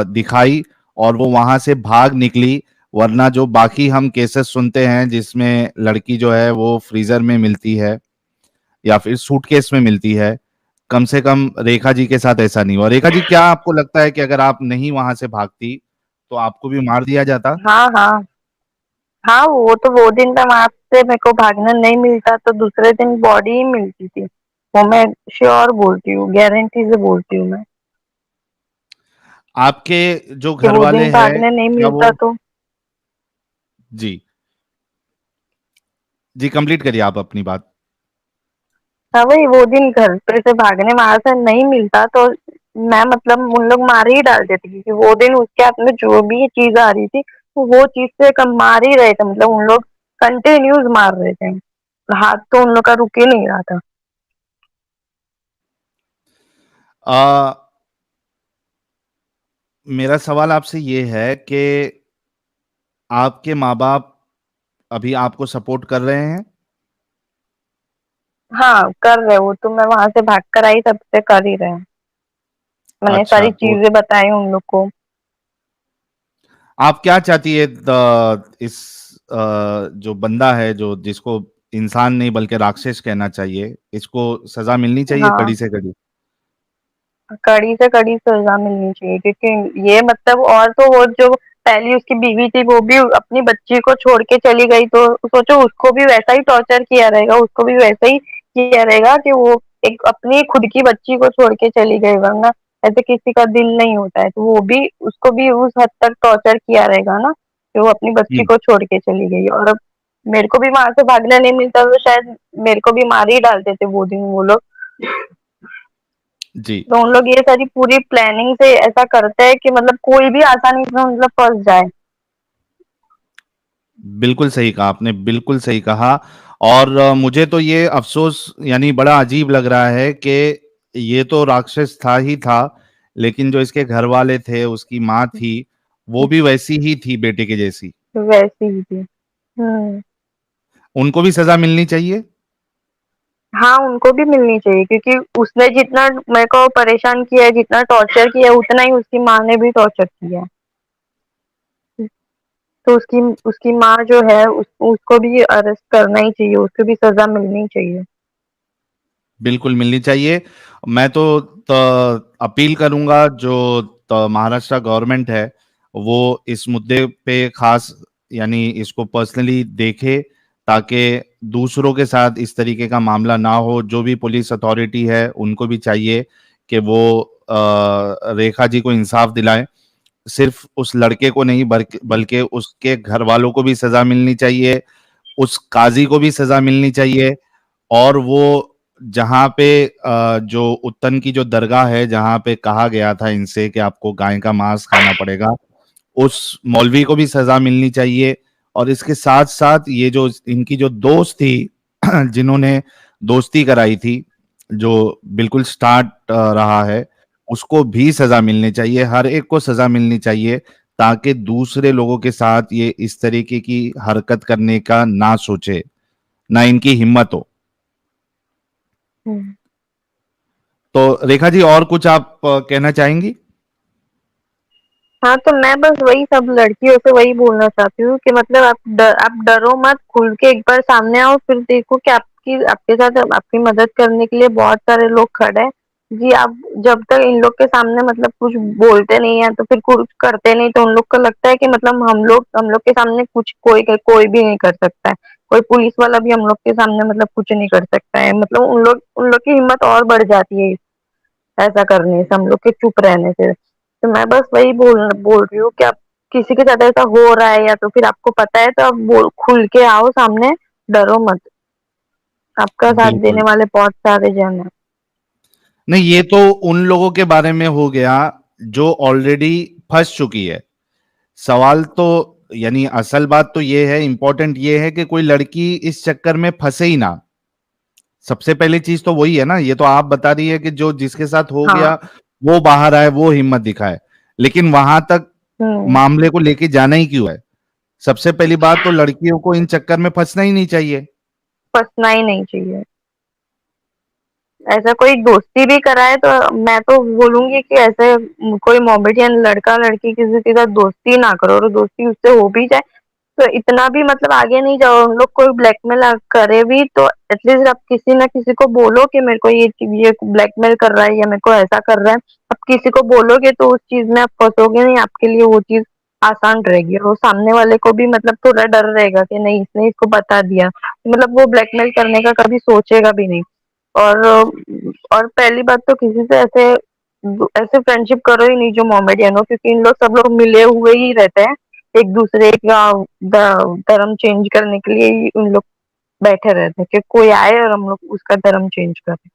दिखाई, और वो वहां से भाग निकली, वरना जो बाकी हम केसेस सुनते हैं जिसमें लड़की जो है वो फ्रीजर में मिलती है या फिर सूटकेस में मिलती है, कम से कम रेखा जी के साथ ऐसा नहीं हुआ। रेखा जी, क्या आपको लगता है कि अगर आप नहीं वहां से भागती तो आपको भी मार दिया जाता? हाँ हाँ हाँ, वो तो वो दिन तो वहां से मेरे को भागना नहीं मिलता तो दूसरे दिन बॉडी ही मिलती थी। वो मैं श्योर बोलती हूँ, गारंटी से बोलती हूँ मैं, आपके जो कि घर वो वाले दिन हैं, भागने नहीं क्या वो, मिलता तो। जी जी कंप्लीट करिए आप अपनी बात। हाँ वही, वो दिन घर पे से भागने वहां से नहीं मिलता तो मैं मतलब उन लोग मार ही डालते थे, क्योंकि वो दिन उसके हाथ में जो भी चीज आ रही थी वो चीज से कम मार ही रहे थे, मतलब उन लोग कंटिन्यूज मार रहे थे, हाथ तो उन लोग का रुक ही नहीं रहा था। आ, मेरा सवाल आपसे ये है कि आपके माँ बाप अभी आपको सपोर्ट कर रहे हैं? हाँ कर रहे, वो तो मैं वहां से भाग कर आई तब से कर ही रहे हैं। मैंने अच्छा, सारी तो चीजें बताई उन लोग को। आप क्या चाहती है इस जो बंदा है, जो जिसको इंसान नहीं बल्कि राक्षस कहना चाहिए, इसको सजा मिलनी चाहिए हाँ, कड़ी से कड़ी? कड़ी से कड़ी सजा मिलनी चाहिए, क्योंकि ये मतलब, और तो वो जो पहली उसकी बीवी थी वो भी अपनी बच्ची को छोड़ के चली गई, तो सोचो उसको भी वैसा ही टॉर्चर किया रहेगा, उसको भी वैसा ही किया रहेगा कि वो एक अपनी खुद की बच्ची को छोड़ के चली गई, वरना ऐसे किसी का दिल नहीं होता है, तो वो भी उसको भी उस हद तक टॉर्चर किया रहेगा ना, कि वो अपनी बच्ची हम्म, को छोड़ के चली गई। और अब मेरे को भी वहां से भागने नहीं मिलता तो शायद मेरे को भी मार ही डालते थे वो दिन वो लोग। जी, तो उन लोग ये सारी पूरी प्लानिंग से ऐसा करते हैं कि मतलब कोई भी आसानी से मतलब फंस जाए। बिल्कुल सही कहा आपने, बिल्कुल सही कहा। और मुझे तो ये अफसोस यानी बड़ा अजीब लग रहा है कि ये तो राक्षस था ही था, लेकिन जो इसके घर वाले थे, उसकी माँ थी, वो भी वैसी ही थी, बेटे के जैसी। तो वैसी ही थी। हम्म। उनको भी सजा मिलनी चाहिए। हाँ, उनको भी मिलनी चाहिए, क्योंकि उसने जितना मेरे को परेशान किया है, जितना टॉर्चर किया है, उतना ही उसकी माँ ने भी टॉर्चर किया है। तो उसकी उसकी माँ जो है उसको भी अरेस्ट करना ही चाहिए, उसको भी सजा मिलनी चाहिए। बिल्कुल मिलनी चाहिए। मैं तो अपील करूंगा, जो महाराष्ट्र गवर्नमेंट है वो इस मुद्दे पे खास यानी इसको पर्सनली देखे, ताकि दूसरों के साथ इस तरीके का मामला ना हो। जो भी पुलिस अथॉरिटी है उनको भी चाहिए कि वो रेखा जी को इंसाफ दिलाएं। सिर्फ उस लड़के को नहीं बल्कि बल्कि उसके घर वालों को भी सजा मिलनी चाहिए, उस काजी को भी सजा मिलनी चाहिए। और वो जहाँ पे जो उत्तन की जो दरगाह है, जहाँ पे कहा गया था इनसे कि आपको गाय का मांस खाना पड़ेगा, उस मौलवी को भी सजा मिलनी चाहिए। और इसके साथ साथ ये जो इनकी जो दोस्त थी जिन्होंने दोस्ती कराई थी, जो बिल्कुल स्टार्ट रहा है, उसको भी सजा मिलनी चाहिए। हर एक को सजा मिलनी चाहिए, ताकि दूसरे लोगों के साथ ये इस तरीके की हरकत करने का ना सोचे, ना इनकी हिम्मत हो। हम्म। तो रेखा जी, और कुछ आप कहना चाहेंगी? हाँ, तो मैं बस वही सब लड़कियों से वही बोलना चाहती हूँ कि मतलब आप डरो मत, खुल के एक बार सामने आओ, फिर देखो कि आपकी आपके साथ आपकी मदद करने के लिए बहुत सारे लोग खड़े हैं। जी, आप जब तक इन लोग के सामने मतलब कुछ बोलते नहीं है तो फिर कुछ करते नहीं, तो उन लोग को लगता है कि मतलब हम लोग के सामने कुछ कोई भी नहीं कर सकता है। कोई पुलिस वाला भी हम लोग के सामने मतलब कुछ नहीं कर सकता है, मतलब उन लोग की हिम्मत और बढ़ जाती है ऐसा करने से, हम लोग के चुप रहने से। तो मैं बस वही बोल बोल रही हूँ कि आप किसी के साथ ऐसा हो रहा है या तो फिर आपको पता है तो आप बोल खुल के आओ सामने, डरो मत, आपका साथ देने बिल्कुल वाले बहुत सारे जन हैं। नहीं, ये तो उन लोगों के बारे में हो गया जो ऑलरेडी फंस चुकी है। सवाल तो यानी असल बात तो ये है, इंपॉर्टेंट ये है कि कोई लड़की इस चक्कर में फंसे ही ना। सबसे पहली चीज तो वही है ना। ये तो आप बता रही है कि जो जिसके साथ हो गया हाँ। वो बाहर आए, वो हिम्मत दिखाए, लेकिन वहां तक हम्म। मामले को लेके जाना ही क्यों है? सबसे पहली बात तो लड़कियों को इन चक्कर में फंसना ही नहीं चाहिए। फंसना ही नहीं चाहिए। ऐसा कोई दोस्ती भी कराए तो मैं तो बोलूँगी कि ऐसे कोई मोमेडियन लड़का-लड़की किसी के साथ दोस्ती ना करो, और दोस्ती उससे हो भी जाए तो इतना भी मतलब आगे नहीं जाओ। उन लोग कोई ब्लैकमेल करे भी तो एटलीस्ट आप किसी ना किसी को बोलो कि मेरे को ये ब्लैकमेल कर रहा है या मेरे को ऐसा कर रहा है। आप किसी को बोलोगे तो उस चीज़ में आप फँसोगे नहीं, आपके लिए वो चीज़ आसान रहेगी, और सामने वाले को भी मतलब थोड़ा डर रहेगा कि नहीं इसने इसको बता दिया, मतलब वो ब्लैकमेल करने का कभी सोचेगा भी नहीं। और और पहली बात तो किसी से ऐसे ऐसे फ्रेंडशिप करो ही नहीं जो मोमेडियन हो, क्योंकि इन लोग सब लोग मिले हुए ही रहते हैं, एक दूसरे का धर्म चेंज करने के लिए ही उन लोग बैठे रहते हैं कि कोई आए और हम लोग उसका धर्म चेंज करें।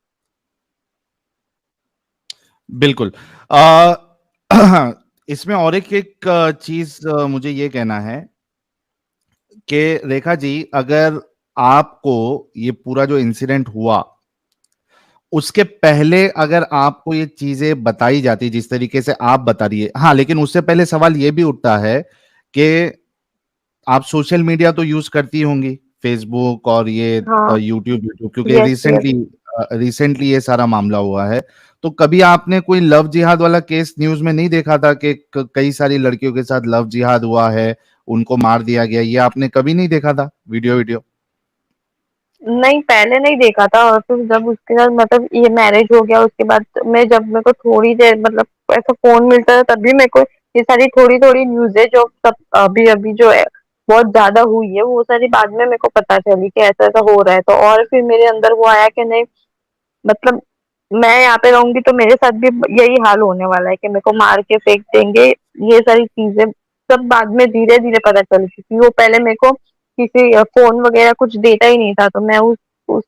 बिल्कुल। इसमें और एक चीज मुझे ये कहना है कि रेखा जी, अगर आपको ये पूरा जो इंसिडेंट हुआ उसके पहले अगर आपको ये चीजें बताई जाती जिस तरीके से आप बता रही है, हाँ, लेकिन उससे पहले सवाल ये भी उठता है कि आप सोशल मीडिया तो यूज करती होंगी, फेसबुक और ये हाँ। यूट्यूब यूट्यूब, क्योंकि यस, यस। रिसेंटली ये सारा मामला हुआ है। तो कभी आपने कोई लव जिहाद वाला केस न्यूज में नहीं देखा था कि कई सारी लड़कियों के साथ लव जिहाद हुआ है, उनको मार दिया गया, ये आपने कभी नहीं देखा था वीडियो वीडियो? नहीं, पहले नहीं देखा था, और फिर जब उसके साथ मतलब ये मैरिज हो गया उसके बाद मैं जब मेरे को थोड़ी देर मतलब ऐसा फ़ोन मिलता था तभी मेरे को ये सारी थोड़ी-थोड़ी न्यूज़ें जो सब अभी-अभी जो है बहुत ज़्यादा हुई है, वो सारी बाद में मेरे को पता चली कि ऐसा-ऐसा हो रहा है। तो और फिर मेरे अंदर वो आया कि नहीं, मतलब मैं यहाँ पे रहूँगी तो मेरे साथ भी यही हाल होने वाला है कि मेरे को मार के फेंक देंगे। ये सारी चीज़ें सब बाद में धीरे-धीरे पता चली, क्योंकि वो पहले मेरे को किसी फ़ोन वगैरह कुछ देता ही नहीं था, तो मैं उस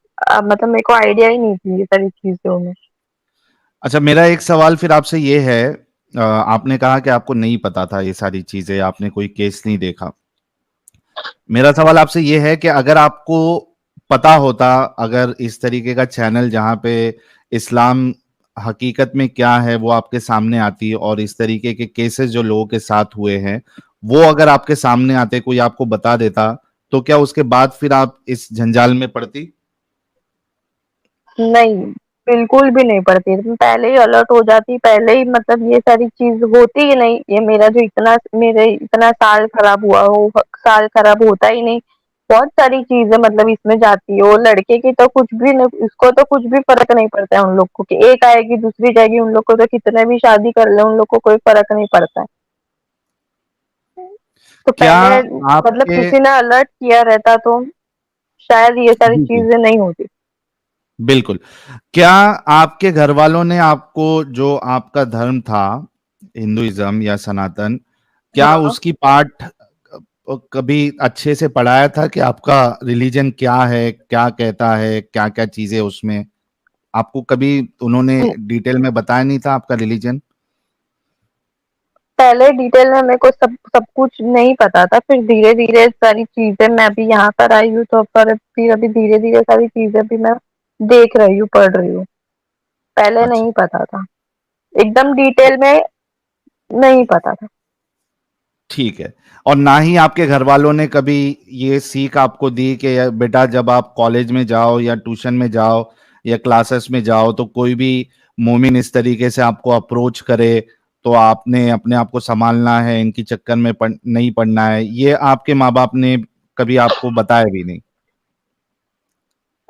मतलब मेरे को आइडिया ही नहीं थी ये सारी चीज़ों में। अच्छा, मेरा एक सवाल फिर आपसे ये है, आपने कहा कि आपको नहीं पता था ये सारी चीजें, आपने कोई केस नहीं देखा। मेरा सवाल आपसे ये है कि अगर आपको पता होता, अगर इस तरीके का चैनल जहां पे इस्लाम हकीकत में क्या है वो आपके सामने आती और इस तरीके के केसेस जो लोगों के साथ हुए हैं वो अगर आपके सामने आते, कोई आपको बता देता, तो क्या उसके बाद फिर आप इस जंजाल में पड़ती? नहीं, बिल्कुल भी नहीं पड़ती। तुम पहले ही अलर्ट हो जाती, पहले ही मतलब ये सारी चीज़ होती ही नहीं। ये मेरा जो इतना मेरे इतना साल खराब हुआ, वो साल खराब होता ही नहीं। बहुत सारी चीज़ें मतलब इसमें जाती है। वो लड़के की तो कुछ भी नहीं, उसको तो कुछ भी फ़र्क नहीं पड़ता है उन लोग को कि एक आएगी, दूसरी जाएगी। उन लोग को तो कितने भी शादी कर लें, उन लोग को कोई फ़र्क नहीं पड़ता है। तो क्या पहले मतलब आपके किसी ने अलर्ट किया रहता तो शायद ये सारी जी जी चीज़ें नहीं होती। बिल्कुल। क्या आपके घर वालों ने आपको, जो आपका धर्म था, हिंदुइज्म या सनातन, क्या हाँ। उसकी पाठ कभी अच्छे से पढ़ाया था कि आपका रिलीजन क्या है, क्या कहता है, क्या क्या चीजें उसमें आपको कभी उन्होंने डिटेल में बताया नहीं था आपका रिलीजन? पहले डिटेल में मेरे को सब सब कुछ नहीं पता था, फिर धीरे-धीरे सारी चीज़ें मैं अभी यहाँ पर आई हूँ तो पर फिर अभी धीरे-धीरे सारी चीज़ें भी मैं देख रही हूँ, पढ़ रही हूँ। पहले अच्छा, नहीं पता था, एकदम डिटेल में नहीं पता था। ठीक है। और ना ही आपके घर वालों ने कभी ये सीख आपको दी कि बेटा जब आप कॉलेज में जाओ या ट्यूशन में जाओ या क्लासेस में जाओ तो कोई भी मोमिन इस तरीके से आपको अप्रोच करे तो आपने अपने आप को संभालना है, इनकी चक्कर में नहीं पड़ना है, ये आपके माँ बाप ने कभी आपको बताया भी नहीं?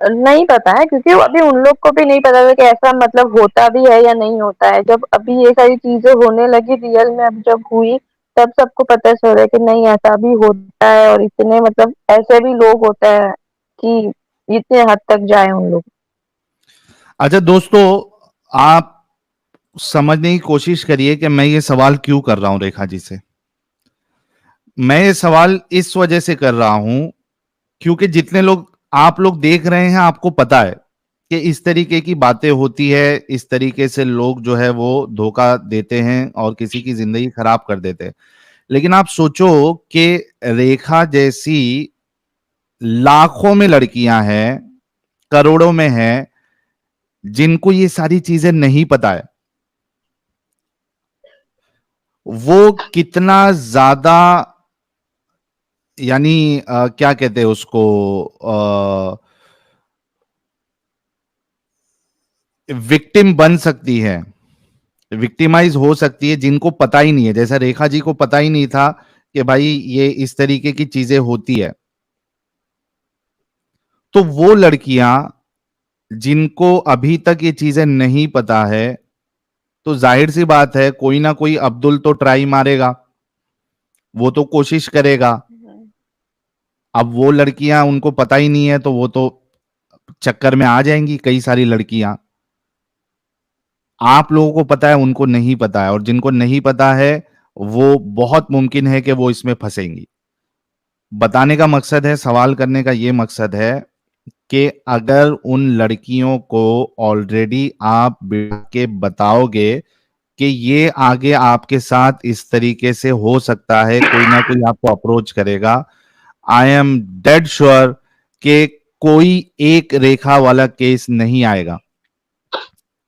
नहीं पता है, क्योंकि अभी उन लोग को भी नहीं पता था कि ऐसा मतलब होता भी है या नहीं होता है। जब अभी ये सारी चीज़ें होने लगी रियल में, अब जब हुई तब सबको पता चला कि नहीं ऐसा भी होता है, और इतने मतलब ऐसे भी लोग होते हैं कि इतने हद तक जाए उन लोग। अच्छा दोस्तों, आप समझने की कोशिश करिए कि मैं ये सवाल क्यों कर रहा हूं रेखा जी से। मैं ये सवाल इस वजह से कर रहा हूं क्योंकि जितने लोग आप लोग देख रहे हैं आपको पता है कि इस तरीके की बातें होती है, इस तरीके से लोग जो है वो धोखा देते हैं और किसी की जिंदगी खराब कर देते हैं। लेकिन आप सोचो कि रेखा जैसी लाखों में लड़कियां हैं, करोड़ों में हैं, जिनको ये सारी चीजें नहीं पता है, वो कितना ज्यादा, यानी क्या कहते हैं उसको, विक्टिम बन सकती है, विक्टिमाइज हो सकती है, जिनको पता ही नहीं है, जैसा रेखा जी को पता ही नहीं था कि भाई ये इस तरीके की चीजें होती है। तो वो लड़कियां जिनको अभी तक ये चीजें नहीं पता है, तो जाहिर सी बात है कोई ना कोई अब्दुल तो ट्राई मारेगा, वो तो कोशिश करेगा। अब वो लड़कियां, उनको पता ही नहीं है, तो वो तो चक्कर में आ जाएंगी कई सारी लड़कियां। आप लोगों को पता है, उनको नहीं पता है, और जिनको नहीं पता है वो बहुत मुमकिन है कि वो इसमें फंसेंगी। बताने का मकसद है, सवाल करने का ये मकसद है कि अगर उन लड़कियों को ऑलरेडी आप बिठा के बताओगे कि ये आगे आपके साथ इस तरीके से हो सकता है, कोई ना कोई आपको अप्रोच करेगा, आई एम डेड श्योर कि कोई एक रेखा वाला केस नहीं आएगा।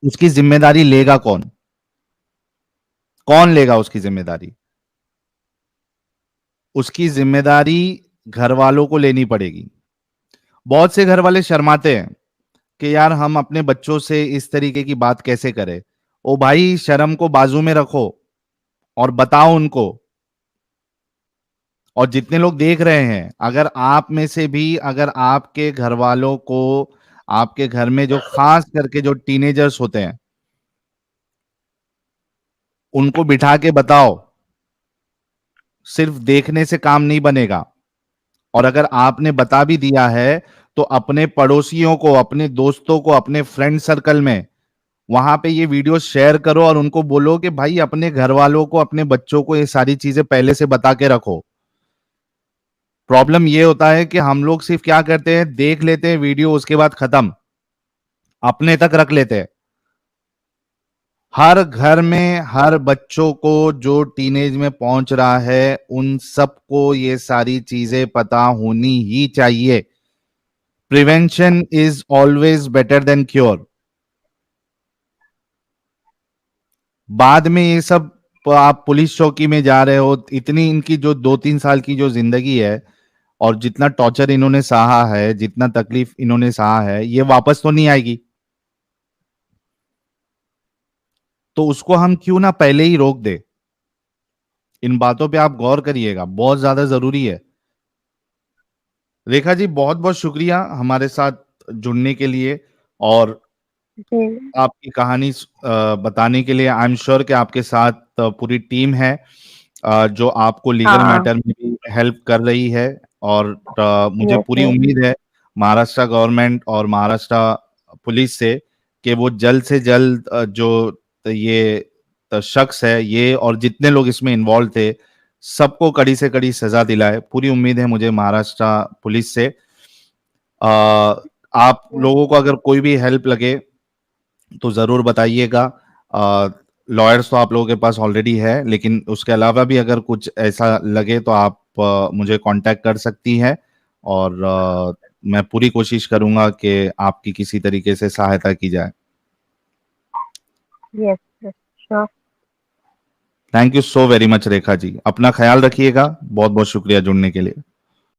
उसकी जिम्मेदारी लेगा कौन? कौन लेगा उसकी जिम्मेदारी? उसकी जिम्मेदारी घर वालों को लेनी पड़ेगी। बहुत से घर वाले शर्माते हैं कि यार हम अपने बच्चों से इस तरीके की बात कैसे करें। ओ भाई, शर्म को बाजू में रखो और बताओ उनको। और जितने लोग देख रहे हैं, अगर आप में से भी, अगर आपके घर वालों को, आपके घर में जो खास करके जो टीनेजर्स होते हैं, उनको बिठा के बताओ। सिर्फ देखने से काम नहीं बनेगा। और अगर आपने बता भी दिया है, तो अपने पड़ोसियों को, अपने दोस्तों को, अपने फ्रेंड सर्कल में वहां पे ये वीडियो शेयर करो और उनको बोलो कि भाई अपने घर वालों को, अपने बच्चों को ये सारी चीजें पहले से बता के रखो। प्रॉब्लम ये होता है कि हम लोग सिर्फ क्या करते हैं, देख लेते हैं वीडियो, उसके बाद खत्म, अपने तक रख लेते हैं। हर घर में हर बच्चों को जो टीनेज में पहुंच रहा है, उन सबको ये सारी चीजें पता होनी ही चाहिए। Prevention is always better than cure. बाद में ये सब आप पुलिस चौकी में जा रहे हो, इतनी इनकी जो 2-3 साल की जो जिंदगी है, और जितना टॉर्चर इन्होंने सहा है, जितना तकलीफ इन्होंने सहा है, ये वापस तो नहीं आएगी। तो उसको हम क्यों ना पहले ही रोक दे। इन बातों पे आप गौर करिएगा, बहुत ज्यादा जरूरी है। रेखा जी, बहुत बहुत शुक्रिया हमारे साथ जुड़ने के लिए और जी। आपकी कहानी बताने के लिए। आई एम श्योर कि आपके साथ पूरी टीम है जो आपको लीगल हाँ। मैटर में भी हेल्प कर रही है। और मुझे यस पूरी यस। उम्मीद है महाराष्ट्र गवर्नमेंट और महाराष्ट्र पुलिस से कि वो जल्द से जल्द जो ये शख्स है, ये और जितने लोग इसमें इन्वॉल्व थे, सबको कड़ी से कड़ी सजा दिलाए। पूरी उम्मीद है मुझे महाराष्ट्र पुलिस से। आप लोगों को अगर कोई भी हेल्प लगे तो जरूर बताइएगा। लॉयर्स तो आप लोगों के पास ऑलरेडी है, लेकिन उसके अलावा भी अगर कुछ ऐसा लगे तो आप मुझे कांटेक्ट कर सकती हैं। और मैं पूरी कोशिश करूंगा कि आपकी किसी तरीके से सहायता की जाए। Yes yes. Sure. Thank you so very much Rekha ji, अपना ख्याल रखिएगा। बहुत बहुत शुक्रिया जुड़ने के लिए।